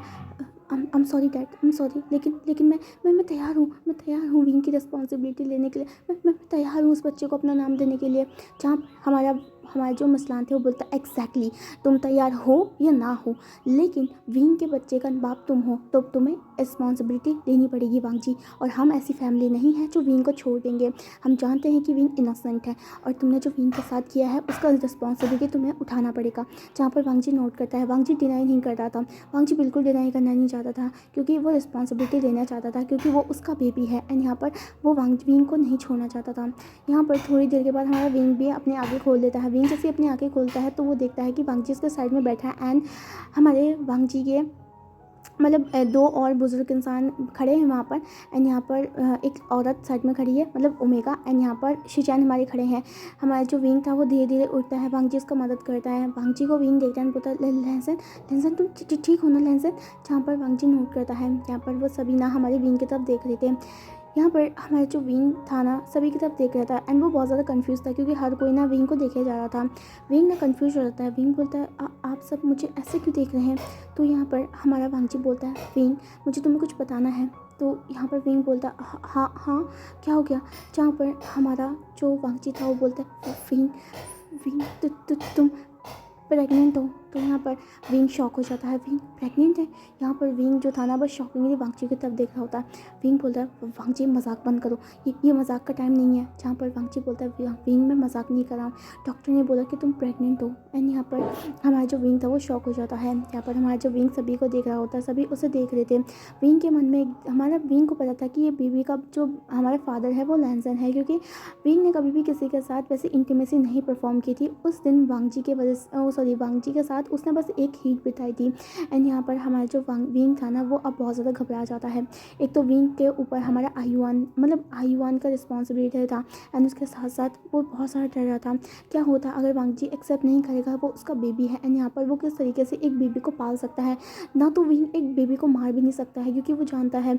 Speaker 1: I am sorry dad, I am sorry, लेकिन मैं तैयार हूँ, मैं तैयार हूँ विंग की रिस्पॉन्सिबिलिटी लेने के लिए, मैं तैयार हूँ उस बच्चे को अपना नाम देने के लिए। जहाँ हमारे जो मसलान थे वो बोलता एग्जैक्टली तुम तैयार हो या ना हो, लेकिन विंग के बच्चे का बाप तुम हो तो तुम्हें रिस्पॉन्सिबिलिटी लेनी पड़ेगी वांगजी। और हम ऐसी फैमिली नहीं है जो विंग को छोड़ देंगे। हम जानते हैं कि विंग इनोसेंट है और तुमने जो विंग के साथ किया है उसका रिस्पॉन्सिबिलिटी तुम्हें उठाना पड़ेगा। जहाँ पर वांगजी नोट करता है, वांगजी डिनाई नहीं कर रहा था, वांगजी बिल्कुल डिनाई करना नहीं चाहता था क्योंकि वो रिस्पॉन्सिबिलिटी लेना चाहता था क्योंकि वो उसका बेबी है। एंड यहाँ पर वो विंग को नहीं छोड़ना चाहता था। यहाँ पर थोड़ी देर के बाद हमारा विंग भी अपने आगे खोल देता है। विंग जैसे अपनी आंखें खोलता है तो वो देखता है कि वांगजी उसके साइड में बैठा है एंड हमारे वांगजी के मतलब दो और बुजुर्ग इंसान खड़े हैं वहाँ पर। एंड यहाँ पर एक औरत साइड में खड़ी है मतलब ओमेगा। एंड यहाँ पर शिचैन हमारे खड़े हैं। हमारा जो विंग था वो धीरे धीरे उठता है, वांगजी उसका मदद करता है। वांगजी को विंग देखता है बोलता है लेंसन तुम ठीक हो ना लेंसन। जहाँ पर वांगजी नोट करता है। यहाँ पर वो सभी ना हमारे विंग की तरफ देख रहे थे। यहाँ पर हमारा जो विंग था ना सभी की तरफ देख रहा था एंड वो बहुत ज़्यादा कंफ्यूज था क्योंकि हर कोई ना विंग को देखे जा रहा था। विंग ना कंफ्यूज हो जाता है। विंग बोलता है आप सब मुझे ऐसे क्यों देख रहे हैं। तो यहाँ पर हमारा वांगजी बोलता है विंग मुझे तुम्हें कुछ बताना है। तो यहाँ पर विंग बोलता है हाँ क्या हो गया। जहाँ पर हमारा जो वांगजी था वो बोलता है विंग तुम प्रेग्नेंट हो। तो यहाँ पर विंग शॉक हो जाता है, विंग प्रेग्नेंट है। यहाँ पर विंग जो था ना बस शॉकिंगली वांगजी की तरफ देख रहा होता है। विंग बोलता है वांगजी मजाक बंद करो, ये मजाक का टाइम नहीं है। जहाँ पर वांगजी बोलता है विंग मैं मजाक नहीं कर रहा हूँ, डॉक्टर ने बोला कि तुम प्रेग्नेंट हो। एंड यहाँ पर हमारा जो विंग था वो शॉक हो जाता है। यहाँ पर हमारा जो विंग सभी को देख रहा होता है, सभी उसे देख रहे थे। विंग के मन में हमारा विंग को पता था कि ये बेबी का जो हमारा फादर है वो लैंसन है क्योंकि विंग ने कभी भी किसी के साथ वैसे इंटीमेसी नहीं परफॉर्म की थी। उस दिन वांगजी के साथ उसने बस एक हीट बिताई थी। एंड यहाँ पर हमारा जो विंग था ना वो अब बहुत ज़्यादा घबरा जाता है। एक तो विंग के ऊपर हमारा आयुआन का रिस्पॉन्सिबिलिटी था एंड उसके साथ साथ वो बहुत सारा डर रहा था क्या होता अगर वांगजी एक्सेप्ट नहीं करेगा, वो उसका बेबी है। एंड यहाँ पर वो किस तरीके से एक बेबी को पाल सकता है। ना तो विंग एक बेबी को मार भी नहीं सकता है क्योंकि वो जानता है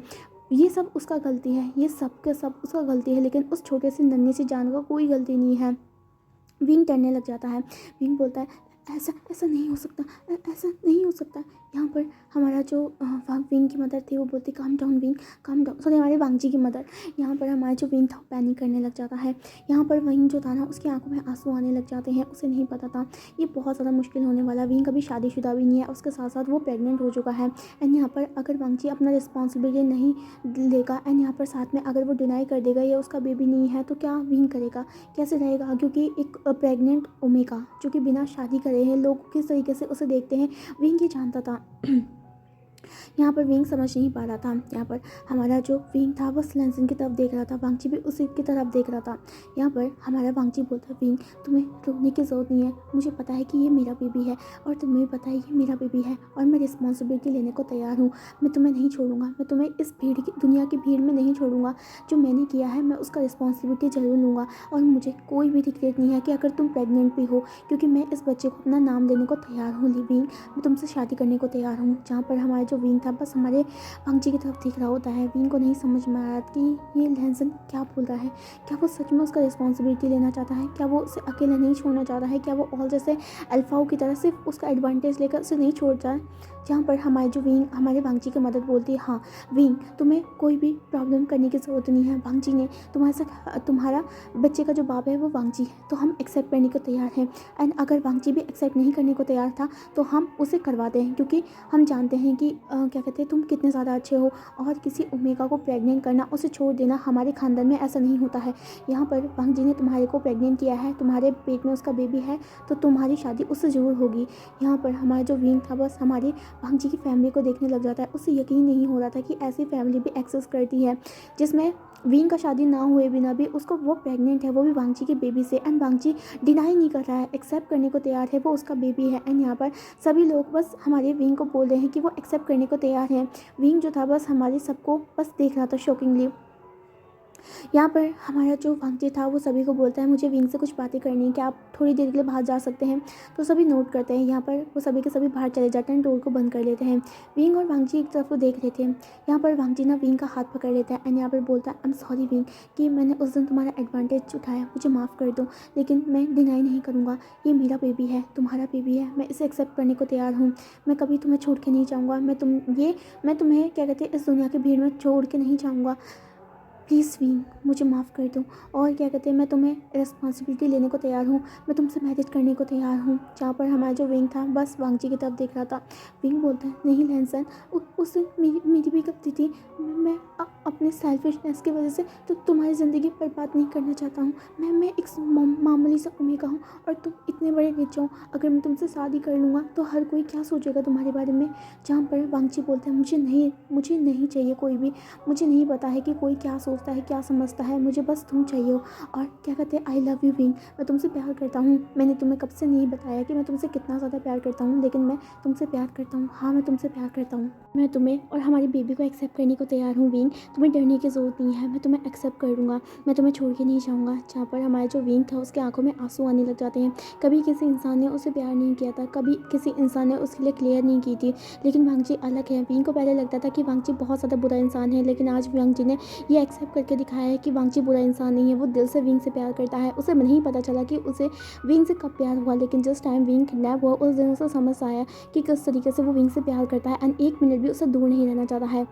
Speaker 1: ये सब उसका गलती है, ये सब के सब उसका गलती है, लेकिन उस छोटे से नन्ही सी जान का कोई गलती नहीं है। विंग डरने लग जाता है। विंग बोलता है ऐसा नहीं हो सकता, ऐसा नहीं हो सकता। यहाँ पर हमारा जो विंग की मदर थी वो बोलती calm down wing, calm down. Sorry हमारे वांगजी की मदर। यहाँ पर हमारा जो विंग था पैनिक करने लग जाता है। यहाँ पर विंग जो था ना उसकी आंखों में आंसू आने लग जाते हैं। उसे नहीं पता था ये बहुत ज़्यादा मुश्किल होने वाला। विंग कभी शादीशुदा भी नहीं है, उसके साथ साथ वो प्रेग्नेंट हो चुका है। एंड यहाँ पर अगर वांगजी अपना रिस्पॉन्सिबिलिटी नहीं लेगा एंड यहाँ पर साथ में अगर वो डिनाई कर देगा या उसका बेबी नहीं है तो क्या विंग करेगा, कैसे रहेगा। क्योंकि एक प्रेग्नेंट ओमेगा जो कि बिना शादी करे हैं लोग किस तरीके से उसे देखते हैं विंग ये जानता था। यहाँ पर विंग समझ नहीं पा रहा था। यहाँ पर हमारा जो विंग था वो लैंसन की तरफ देख रहा था, वांगची भी उसी की तरफ देख रहा था। यहाँ पर हमारा वांगची बोलता है, विंग तुम्हें रोने की ज़रूरत नहीं है, मुझे पता है कि ये मेरा बेबी है और तुम्हें भी पता है ये मेरा बेबी है और मैं रिस्पॉन्सिबिलिटी लेने को तैयार हूँ। मैं तुम्हें नहीं छोड़ूंगा, मैं तुम्हें इस भीड़ की दुनिया की भीड़ में नहीं छोड़ूंगा। जो मैंने किया है मैं उसका रिस्पॉन्सिबिलिटी ज़रूर लूँगा और मुझे कोई भी रिग्रेट नहीं है कि अगर तुम प्रेग्नेंट भी हो, क्योंकि मैं इस बच्चे को अपना नाम देने को तैयार हूँ। विंग मैं तुमसे शादी करने को तैयार हूँ। जहाँ पर हमारा जो विंग था बस हमारे वांगची की तरफ देख रहा होता है। विंग को नहीं समझ में आ रहा कि ये लैंसन क्या बोल रहा है। क्या वो सच में उसका रिस्पॉन्सिबिलिटी लेना चाहता है? क्या वो उसे अकेला नहीं छोड़ना चाहता है? क्या वो ऑल जैसे अल्फाओं की तरह सिर्फ उसका एडवांटेज लेकर उसे नहीं छोड़ जाए? जहाँ पर हमारे जो विंग हमारे वांगची की मदद बोलती है, हाँ विंग तुम्हें कोई भी प्रॉब्लम करने की ज़रूरत नहीं है। वांगची ने तुम्हारा बच्चे का जो बाप है वो वांगची है, तो हम एक्सेप्ट करने को तैयार हैं। एंड अगर वांगची भी एक्सेप्ट नहीं करने को तैयार था तो हम उसे करवाते हैं, क्योंकि हम जानते हैं कि क्या कहते हैं तुम कितने ज़्यादा अच्छे हो और किसी ओमेगा को प्रेग्नेंट करना, उसे छोड़ देना हमारे खानदान में ऐसा नहीं होता है। यहाँ पर वांगजी ने तुम्हारे को प्रेग्नेंट किया है, तुम्हारे पेट में उसका बेबी है, तो तुम्हारी शादी उससे ज़रूर होगी। यहाँ पर हमारा जो विंग था बस हमारे वांगजी की फैमिली को देखने लग जाता है। उसे यकीन नहीं हो रहा था कि ऐसी फैमिली भी एक्सेस करती है जिसमें विंग का शादी ना हुए बिना भी उसको वो प्रेग्नेंट है, वो भी वांगची के बेबी से। एंड वांगची डिनाई नहीं कर रहा है, एक्सेप्ट करने को तैयार है, वो उसका बेबी है। एंड यहाँ पर सभी लोग बस हमारे विंग को बोल रहे हैं कि वो एक्सेप्ट करने को तैयार है। विंग जो था बस हमारे सबको बस देख रहा था शॉकिंगली। यहाँ पर हमारा जो वांगची था वो सभी को बोलता है, मुझे विंग से कुछ बातें करनी है, क्या आप थोड़ी देर के लिए बाहर जा सकते हैं? तो सभी नोट करते हैं। यहाँ पर वो सभी के सभी बाहर चले जाते हैं, डोर को बंद कर लेते हैं। विंग और वांगची एक तरफ को देख रहे थे। यहाँ पर वांगची ना विंग का हाथ पकड़ लेता है एंड यहाँ पर बोलता है, आई एम सॉरी विंग कि मैंने उस दिन तुम्हारा एडवांटेज उठाया, मुझे माफ़ कर दो, लेकिन मैं डिनाई नहीं करूँगा, ये मेरा बेबी है, तुम्हारा बेबी है, मैं इसे एक्सेप्ट करने को तैयार हूँ। मैं कभी तुम्हें छोड़ के नहीं जाऊँगा, मैं तुम्हें क्या कहते हैं इस दुनिया की भीड़ में छोड़ के नहीं जाऊँगा। प्लीज़ विंग मुझे माफ़ कर दो और क्या कहते हैं मैं तुम्हें रिस्पॉन्सिबिलिटी लेने को तैयार हूँ, मैं तुमसे मैरिज करने को तैयार हूँ। जहाँ पर हमारा जो विंग था बस वांगची की तरफ देख रहा था। विंग बोलता है, नहीं लैंसन, उस दिन मेरी भी गलती थी, मैं अपने सेल्फिशनेस की वजह से तो तुम्हारी ज़िंदगी बर्बाद नहीं करना चाहता हूँ। मैं एक मामूली सा ओमेगा हूँ और तुम इतने बड़े रिच हो, अगर मैं तुमसे शादी कर लूँगा तो हर कोई क्या सोचेगा तुम्हारे बारे में। जहाँ पर वांगची बोलता है, मुझे नहीं चाहिए कोई भी, मुझे नहीं पता है कि कोई क्या सोचता है क्या समझता है, मुझे बस तुम चाहिए हो। और क्या कहते हैं, आई लव यू विंग, मैं तुमसे प्यार करता हूँ। मैंने तुम्हें कब से नहीं बताया कि मैं तुमसे कितना ज़्यादा प्यार करता हूँ, लेकिन मैं तुमसे प्यार करता हूँ। हाँ मैं तुमसे प्यार करता हूँ। मैं तुम्हें और हमारी बेबी को एक्सेप्ट करने को तैयार हूँ विंग, तुम्हें डरने की ज़रूरत नहीं है, मैं तुम्हें एक्सेप्ट कर लूँगा, मैं तुम्हें छोड़ के नहीं जाऊँगा। जहाँ पर हमारा जो विंग था उसके आंखों में आंसू आने लग जाते हैं। कभी किसी इंसान ने उसे प्यार नहीं किया था, कभी किसी इंसान ने उसके लिए क्लियर नहीं की थी, लेकिन वांगची अलग है। विंग को पहले लगता था कि वांगची बहुत ज़्यादा बुरा इंसान है, लेकिन आज वांगची ने ये एक्सेप्ट करके दिखाया है कि वांगची बुरा इंसान नहीं है, वो दिल से विंग से प्यार करता है। उसे नहीं पता चला कि उसे विंग से कब प्यार हुआ, लेकिन जिस टाइम विंग किडनैप हुआ उस दिन उसे समझ आया कि किस तरीके से वो विंग से प्यार करता है एंड एक मिनट भी उसे दूर नहीं रहना चाहता है।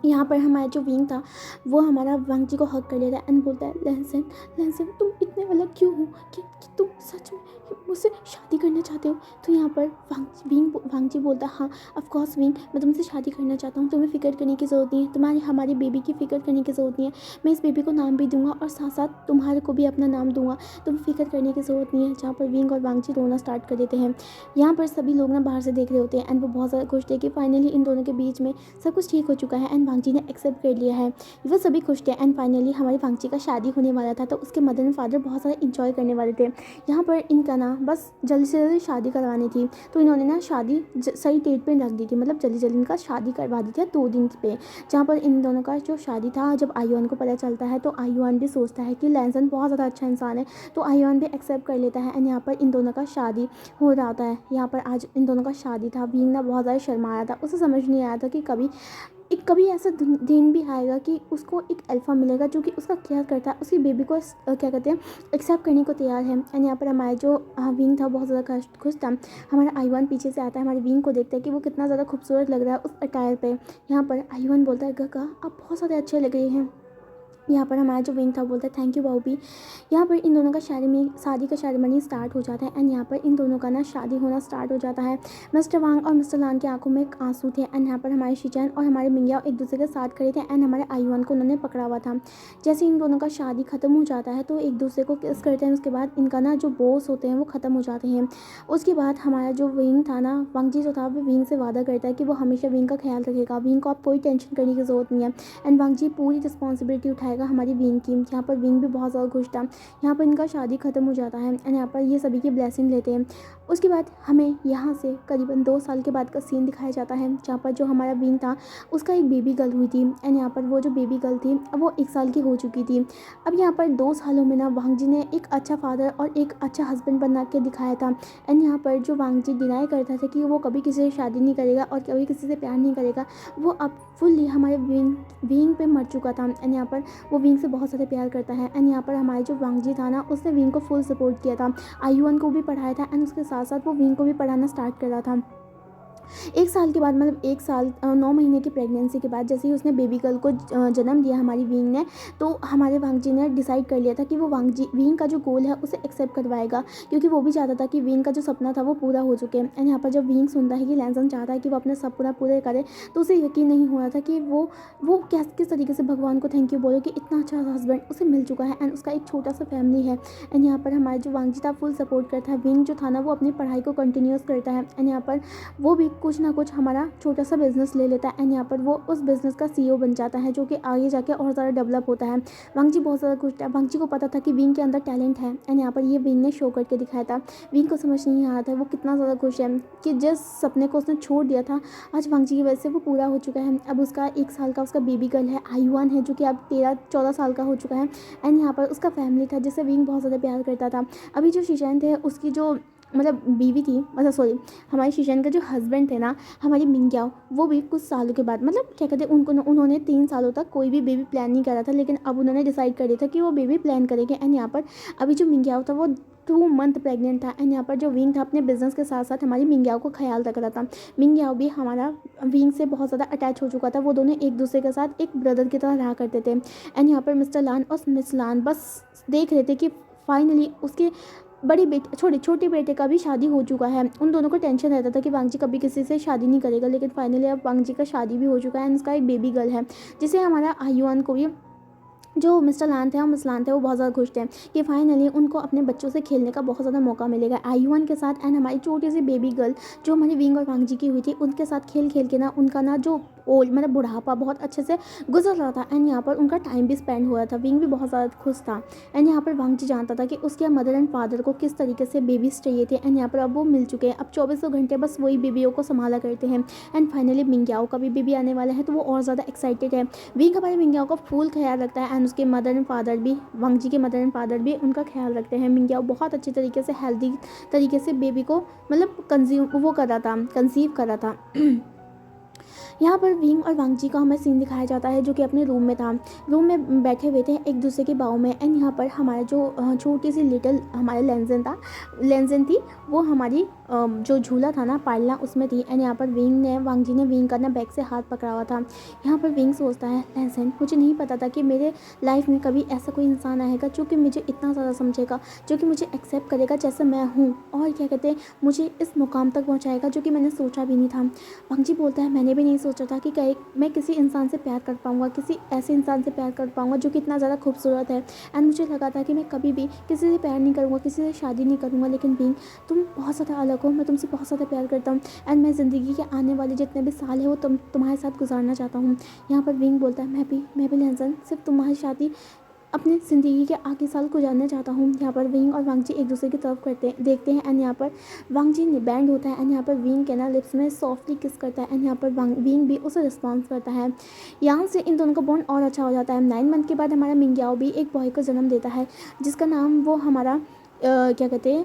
Speaker 1: यहाँ पर हमारा जो विंग था वो हमारा वांगची को हक कर लेता है एंड बोलता है, लैंसन तुम इतने अलग क्यों हो कि तुम सच में मुझसे शादी करना चाहते हो? तो यहाँ पर वांगची बोलता है, हाँ ऑफ कोर्स विंग, मैं तुमसे शादी करना चाहता हूँ, तुम्हें फ़िक्र करने की ज़रूरत नहीं है, हमारी बेबी की फ़िक्र करने की ज़रूरत नहीं है, मैं इस बेबी को नाम भी दूंगा और साथ साथ तुम्हारे को भी अपना नाम दूंगा, तुम्हें फ़िक्र करने की ज़रूरत नहीं है। जहाँ पर विंग और वांगची रोना स्टार्ट कर देते हैं। यहाँ पर सभी लोग ना बाहर से देख रहे होते हैं एंड वो बहुत ज़्यादा खुश थे कि फाइनली इन दोनों के बीच में सब कुछ ठीक हो चुका है एंड वांगची ने एक्सेप्ट कर लिया है। वो सभी खुश थे एंड फाइनली हमारी वांगची का शादी होने वाला था, तो उसके मदर एंड फादर बहुत सारा इंजॉय करने वाले थे। यहाँ पर इनका ना बस जल्दी से जल्दी शादी करवानी थी, तो इन्होंने ना शादी सही डेट पे रख दी थी, मतलब जल्दी जल्दी इनका शादी करवा दी थी 2 दिन पे। जहाँ पर इन दोनों का जो शादी था, जब आयुआन को पता चलता है तो आयुआन भी सोचता है कि लैंसन बहुत ज़्यादा अच्छा इंसान है, तो आयुआन भी एक्सेप्ट कर लेता है एंड यहाँ पर इन दोनों का शादी हो रहा होता है। यहाँ पर आज इन दोनों का शादी था। विंग ना बहुत ज़्यादा शर्माया था, उसे समझ नहीं आया था कि कभी ऐसा दिन भी आएगा कि उसको एक अल्फ़ा मिलेगा जो कि उसका केयर करता है, उसकी बेबी को क्या कहते हैं एक्सेप्ट करने को तैयार है। एंड यहाँ पर हमारे जो विंग था बहुत ज़्यादा खुश था। हमारा आयुआन पीछे से आता है, हमारे विंग को देखता है कि वो कितना ज़्यादा खूबसूरत लग रहा है उस अटायर पे। यहाँ पर आयुआन बोलता है, गगा आप बहुत ज़्यादा अच्छे लग रहे हैं। यहाँ पर हमारा जो विंग था बोलता है थैंक यू बाऊबी। यहाँ पर इन दोनों का शादी का सेरेमनी स्टार्ट हो जाता है एंड यहाँ पर इन दोनों का ना शादी होना स्टार्ट हो जाता है। मिस्टर वांग और मिस्टर लान की आंखों में एक आंसू थे एंड यहाँ पर हमारे शिचैन और हमारे मिंगयाओ एक दूसरे के साथ खड़े थे एंड हमारे आयुआन को उन्होंने पकड़ा हुआ था। जैसे इन दोनों का शादी खत्म हो जाता है तो एक दूसरे को किस करते हैं, उसके बाद इनका ना जो बोस होते हैं वो ख़त्म हो जाते हैं। उसके बाद हमारा जो विंग था ना, वांगजी जो था वो विंग से वादा करता है कि वो हमेशा विंग का ख्याल रखेगा, विंग को आप कोई टेंशन करने की ज़रूरत नहीं है एंड वांगजी पूरी रिस्पॉन्सिबिलिटी उठाएगा हमारी विंग की। यहाँ पर विंग भी बहुत ज़्यादा खुश था। यहाँ पर इनका शादी ख़त्म हो जाता है एंड यहाँ पर ये सभी की ब्लेसिंग लेते हैं। उसके बाद हमें यहाँ से करीबन 2 साल के बाद का सीन दिखाया जाता है जहाँ पर जो हमारा विंग था उसका एक बेबी गर्ल हुई थी एंड यहाँ पर वो जो बेबी गर्ल थी अब वो 1 साल की हो चुकी थी। अब यहाँ पर 2 सालों में ना वांगजी ने एक अच्छा फादर और एक अच्छा हस्बैंड बना के दिखाया था एंड यहाँ पर जो वांगजी डिनाई करता था कि वो कभी किसी से शादी नहीं करेगा और कभी किसी से प्यार नहीं करेगा, वो अब फुल्ली हमारे विंग पे मर चुका था एंड यहाँ पर वो विंग से बहुत ज़्यादा प्यार करता है एंड यहाँ पर हमारे जो वांगजी था ना उसने विंग को फुल सपोर्ट किया था, आयुआन को भी पढ़ाया था एंड उसके साथ साथ वो विंग को भी पढ़ाना स्टार्ट कर रहा था। 1 साल के बाद मतलब 1 साल 9 महीने की प्रेगनेंसी के बाद जैसे ही उसने बेबी गर्ल को जन्म दिया हमारी विंग ने, तो हमारे वांगजी ने डिसाइड कर लिया था कि वो विंग का जो गोल है उसे एक्सेप्ट करवाएगा, क्योंकि वो भी चाहता था कि विंग का जो सपना था वो पूरा हो चुके। एंड यहाँ पर जब विंग सुनता है कि लैंसन चाहता है कि वो अपना सपना पूरे करे तो उसे यकीन नहीं हो रहा था कि वो किस तरीके से भगवान को थैंक यू बोलो कि इतना अच्छा हस्बैंड उसे मिल चुका है एंड उसका एक छोटा सा फैमिली है। एंड यहाँ पर हमारे जो वांगजी था फुल सपोर्ट करता है, विंग जो था ना वो अपनी पढ़ाई को कंटिन्यूस करता है एंड यहाँ पर वो भी कुछ ना कुछ हमारा छोटा सा बिजनेस ले लेता है एंड यहाँ पर वो उस बिज़नेस का सीईओ बन जाता है जो कि आगे जाके और ज़्यादा डेवलप होता है। वांगजी बहुत ज़्यादा खुश था, वांगजी को पता था कि विंग के अंदर टैलेंट है एंड यहाँ पर ये विंग ने शो करके दिखाया था। विंग को समझ नहीं आ रहा था वो कितना ज़्यादा खुश है कि जिस सपने को उसने छोड़ दिया था आज वांगजी की वजह से वो पूरा हो चुका है। अब उसका 1 साल का उसका बेबी गर्ल है आयुआन है जो कि अब 13-14 साल का हो चुका है एंड यहाँ पर उसका फैमिली था जिससे विंग बहुत ज़्यादा प्यार करता था। अभी जो शिचैन थे उसकी जो मतलब बीवी थी, मतलब सॉरी हमारे शिचैन का जो हस्बैंड थे ना हमारी मिंगयाओ, वो भी कुछ सालों के बाद मतलब क्या कहते हैं उन्होंने 3 सालों तक कोई भी बेबी प्लान नहीं करा था, लेकिन अब उन्होंने डिसाइड कर दिया था कि वो बेबी प्लान करेंगे एंड यहाँ पर अभी जो मिंगयाओ था वो 2 मंथ प्रेग्नेंट था एंड यहाँ पर जो विंग था अपने बिजनेस के साथ साथ हमारी मिंगयाओ को ख्याल रख रहा था। मिंगयाओ भी हमारा विंग से बहुत ज़्यादा अटैच हो चुका था, वो दोनों एक दूसरे के साथ एक ब्रदर की तरह रहा करते थे एंड यहाँ पर मिस्टर लान और मिस लान बस देख रहे थे कि फाइनली उसके बड़ी बेटे छोटे बेटे का भी शादी हो चुका है। उन दोनों को टेंशन रहता था कि वांगजी कभी किसी से शादी नहीं करेगा, लेकिन फाइनली अब वांगजी का शादी भी हो चुका है एंड उसका एक बेबी गर्ल है जिसे हमारा आयुआन को भी जो मिस्टर लान थे और मिस लान थे वो बहुत ज़्यादा खुश थे कि फाइनली उनको अपने बच्चों से खेलने का बहुत ज़्यादा मौका मिलेगा आयुआन के साथ एंड हमारी छोटी सी बेबी गर्ल जो हमारी विंग और वांगजी की हुई थी उनके साथ खेल खेल के ना उनका ना जो ओल्ड मतलब बुढ़ापा बहुत अच्छे से गुजर रहा था एंड यहाँ पर उनका टाइम भी स्पेंड हो रहा था। विंग भी बहुत ज़्यादा खुश था एंड यहाँ पर वांगजी जानता था कि उसके मदर एंड फादर को किस तरीके से बेबीज चाहिए थे एंड यहाँ पर अब वो मिल चुके हैं। अब 24 घंटे बस वही बेबियों को संभाला करते हैं एंड फाइनली मिंगयाओ का भी बेबी आने वाला है तो वो और ज़्यादा एक्साइटेड है। विंग हमारे मिंगयाओ का फुल ख्याल रखता है एंड उसके मदर एंड फादर भी, वांगजी के मदर एंड फादर भी उनका ख्याल रखते हैं। मिंगयाओ बहुत अच्छे तरीके से हेल्दी तरीके से बेबी को मतलब कंसीव कर रहा था। यहाँ पर विंग और वांगजी का हमें सीन दिखाया जाता है जो कि अपने रूम में था, रूम में बैठे हुए थे एक दूसरे के बाहों में एंड यहाँ पर हमारा जो छोटी सी लिटिल हमारा लेंजन थी वो हमारी जो झूला था ना पालना उसमें थी एंड यहाँ पर वांगजी ने विंग का ना बैक से हाथ पकड़ा हुआ था। यहाँ पर विंग सोचता है लेंजन मुझे नहीं पता था कि मेरे लाइफ में कभी ऐसा कोई इंसान आएगा जो कि मुझे इतना ज़्यादा समझेगा, जो कि मुझे एक्सेप्ट करेगा जैसे मैं हूँ और क्या कहते हैं मुझे इस मुकाम तक पहुँचाएगा जो कि मैंने सोचा भी नहीं था। वांगजी बोलता है मैंने भी नहीं सोचा था कि मैं किसी इंसान से प्यार कर पाऊँगा, किसी ऐसे इंसान से प्यार कर पाऊँगा जो कि इतना ज़्यादा खूबसूरत है एंड मुझे लगा था कि मैं कभी भी किसी से प्यार नहीं करूँगा, किसी से शादी नहीं करूँगा, लेकिन विंग तुम बहुत ज़्यादा अलग हो, मैं तुमसे बहुत ज़्यादा प्यार करता हूँ एंड मैं ज़िंदगी के आने वाले जितने भी साल है वो तुम्हारे साथ गुजारना चाहता हूँ। यहाँ पर विंग बोलता है मैं भी लेंसन सिर्फ तुम्हारी शादी अपनी ज़िंदगी के आगे साल गुजारना चाहता हूँ। यहाँ पर विंग और वांगजी एक दूसरे की तरफ देखते हैं एंड यहाँ पर वांगजी बैंड होता है एंड यहाँ पर विंग के ना लिप्स में सॉफ्टली किस करता है एंड यहाँ पर विंग भी उसे रिस्पॉन्स करता है। यहाँ से इन दोनों का बॉन्ड और अच्छा हो जाता है। 9 मंथ के बाद हमारा मिंगयाओ भी एक बॉय को जन्म देता है जिसका नाम वो हमारा क्या कहते हैं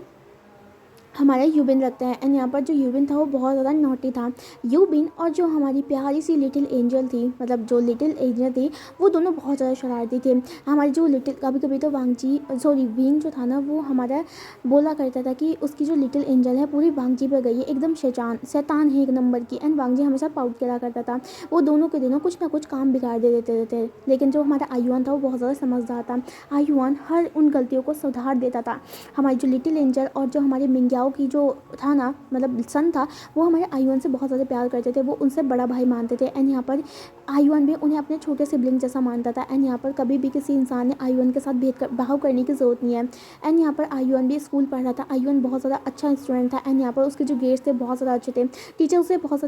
Speaker 1: हमारा यूबिन रखता है। एंड यहाँ पर जो यूबिन था वो बहुत ज़्यादा नॉटी था। यूबिन और जो हमारी प्यारी सी लिटिल एंजल थी, मतलब जो लिटिल एंजल थी, वो दोनों बहुत ज़्यादा शरारती थे। हमारी जो लिटिल, कभी कभी तो विंग जो था ना, वो हमारा बोला करता था कि उसकी जो लिटिल एंजल है पूरी वांगजी पे गई है, एकदम शैतान है एक नंबर की। एंड वांगजी हमेशा पाउट करा करता था। वो दोनों के दिनों कुछ ना कुछ काम बिगाड़ दे देते थे। लेकिन जो हमारा आयुआन था वो बहुत ज़्यादा समझदार था। आयुआन हर उन गलतियों को सुधार देता था। हमारी जो लिटिल एंजल और जो हमारे मिंग्याओ की जो था ना, मतलब सन था, वो हमारे आयुआन से बहुत ज़्यादा प्यार करते थे। वो उनसे बड़ा भाई मानते थे। एंड यहाँ पर आयुआन भी उन्हें अपने छोटे सिबलिंग जैसा मानता था। एंड यहाँ पर कभी भी किसी इंसान ने आयुआन के साथ भेदभाव करने की ज़रूरत नहीं है। एंड यहाँ पर आयुआन भी स्कूल पढ़ रहा था। आयुआन बहुत ज़्यादा अच्छा स्टूडेंट था। एंड यहाँ पर उसके जो ग्रेड्स थे बहुत ज़्यादा अच्छे थे। टीचर उसे बहुत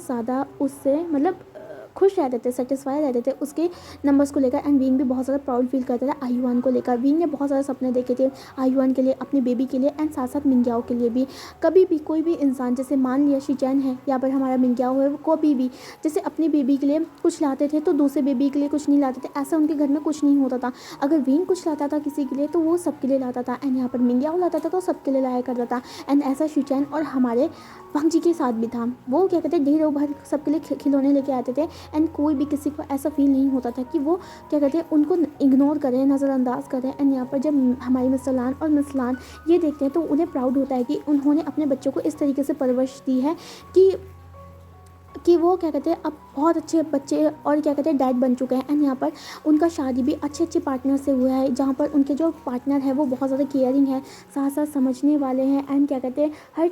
Speaker 1: ज़्यादा उससे मतलब खुश रहते थे, सेटिस्फाई रहते थे उसके नंबर्स को लेकर। एंड विंग भी बहुत ज़्यादा प्राउड फील करता था आयुआन को लेकर। विंग ने बहुत ज़्यादा सपने देखे थे आयुआन के लिए, अपनी बेबी के लिए, एंड साथ साथ मिंग्याओ के लिए भी। कभी भी कोई भी इंसान, जैसे मान लिया शिचैन है या फिर हमारा मिंग्याओ है, वो कभी भी जैसे अपनी बेबी के लिए कुछ लाते थे तो दूसरे बेबी के लिए कुछ नहीं लाते थे। ऐसा उनके घर में कुछ नहीं होता था। अगर विंग कुछ लाता था किसी के लिए तो वो सबके लिए लाता था। एंड यहाँ पर मिंग्याओ लाता था तो सबके लिए लाया करता था। एंड ऐसा शिचैन और हमारे वांगजी के साथ भी था। वो क्या कहते हैं, ढेरों भर सबके लिए खिलौने लेके आते थे। एंड कोई भी किसी को ऐसा फील नहीं होता था कि वो क्या कहते हैं उनको इग्नोर करें, नज़रअंदाज करें। एंड यहाँ पर जब हमारी मिस्टर लान और मिस लान ये देखते हैं तो उन्हें प्राउड होता है कि उन्होंने अपने बच्चों को इस तरीके से परवरिश दी है कि वो क्या कहते हैं अब बहुत अच्छे बच्चे और क्या कहते हैं डैड बन चुके हैं। एंड यहाँ पर उनका शादी भी अच्छे अच्छे पार्टनर से हुआ है, जहाँ पर उनके जो पार्टनर है वो बहुत ज़्यादा केयरिंग है, साथ साथ समझने वाले हैं। एंड क्या कहते हैं हर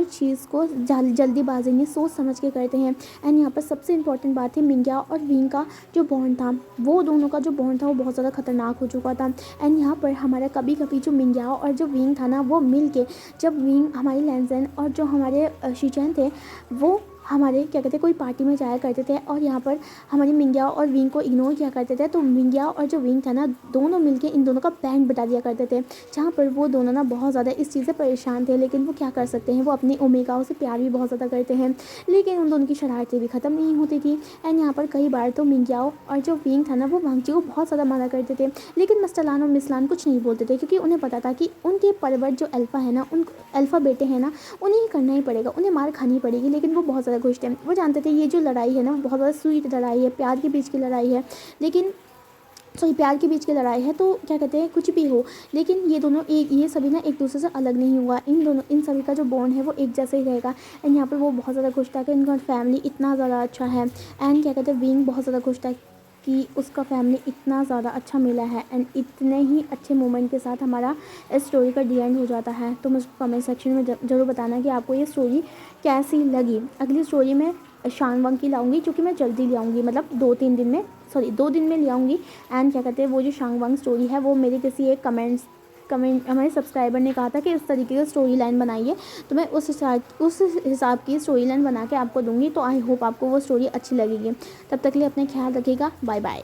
Speaker 1: चीज़ को जल्दीबाजी में सोच समझ के करते हैं। एंड यहाँ पर सबसे इंपॉर्टेंट बात है मिंग्या और विंग का जो बॉन्ड था, वो दोनों का जो बॉन्ड था वो बहुत ज़्यादा खतरनाक हो चुका था। एंड यहाँ पर हमारा कभी कभी जो मिंग्या और जो विंग था ना, वो मिल के, जब विंग हमारी लैंसन और जो हमारे शिचैन थे वो हमारे क्या कहते हैं कोई पार्टी में जाया करते थे और यहाँ पर हमारी मिंग्या और विंग को इग्नोर किया करते थे, तो मिंग्या और जो विंग था ना, दोनों मिलके इन दोनों का बैंड बटा दिया करते थे। जहाँ पर वो दोनों ना बहुत ज़्यादा इस चीज़ से परेशान थे, लेकिन वो क्या कर सकते हैं, वो अपनी ओमेगाओं से प्यार भी बहुत ज़्यादा करते हैं, लेकिन उन दोनों की शरारतें भी ख़त्म नहीं होती थी। एंड यहाँ पर कई बार तो मिंग्याओ और जो विंग था ना, वो वांगजी को बहुत ज़्यादा मना करते थे, लेकिन मिस्टर लान और मिस लान कुछ नहीं बोलते थे, क्योंकि उन्हें पता था कि उनके परवर जो अल्फ़ा है ना, उन अल्फ़ा बेटे हैं ना, उन्हें ही करना ही पड़ेगा, उन्हें मार खानी पड़ेगी। लेकिन वो बहुत ज़्यादा खुश थे। वो जानते थे ये जो लड़ाई है ना, वो बहुत ज़्यादा स्वीट लड़ाई है, प्यार के बीच की लड़ाई है, लेकिन प्यार के बीच की लड़ाई है, तो क्या कहते हैं कुछ भी हो, लेकिन ये सभी ना एक दूसरे से अलग नहीं हुआ। इन सभी का जो बॉन्ड है वो एक जैसा ही रहेगा। एंड यहाँ पर वो बहुत ज़्यादा खुश था कि इनका फैमिली इतना ज़्यादा अच्छा है। एंड क्या कहते हैं विंग बहुत ज़्यादा खुश था कि उसका फैमिली इतना ज़्यादा अच्छा मिला है। एंड इतने ही अच्छे मोमेंट के साथ हमारा इस स्टोरी का डी एंड हो जाता है। तो मुझे कमेंट सेक्शन में ज़रूर बताना कि आपको ये स्टोरी कैसी लगी। अगली स्टोरी में शांगवांग की लाऊंगी, क्योंकि मैं जल्दी ले आऊँगी, मतलब 2 दिन में ले आऊँगी। एंड क्या कहते हैं वो जो शांगवांग स्टोरी है वो मेरे किसी एक कमेंट हमारे सब्सक्राइबर ने कहा था कि इस तरीके की स्टोरी लाइन बनाइए, तो मैं उस हिसाब की स्टोरी लाइन बना के आपको दूंगी। तो आई होप आपको वो स्टोरी अच्छी लगेगी। तब तक के लिए अपने ख्याल रखिएगा। Bye bye.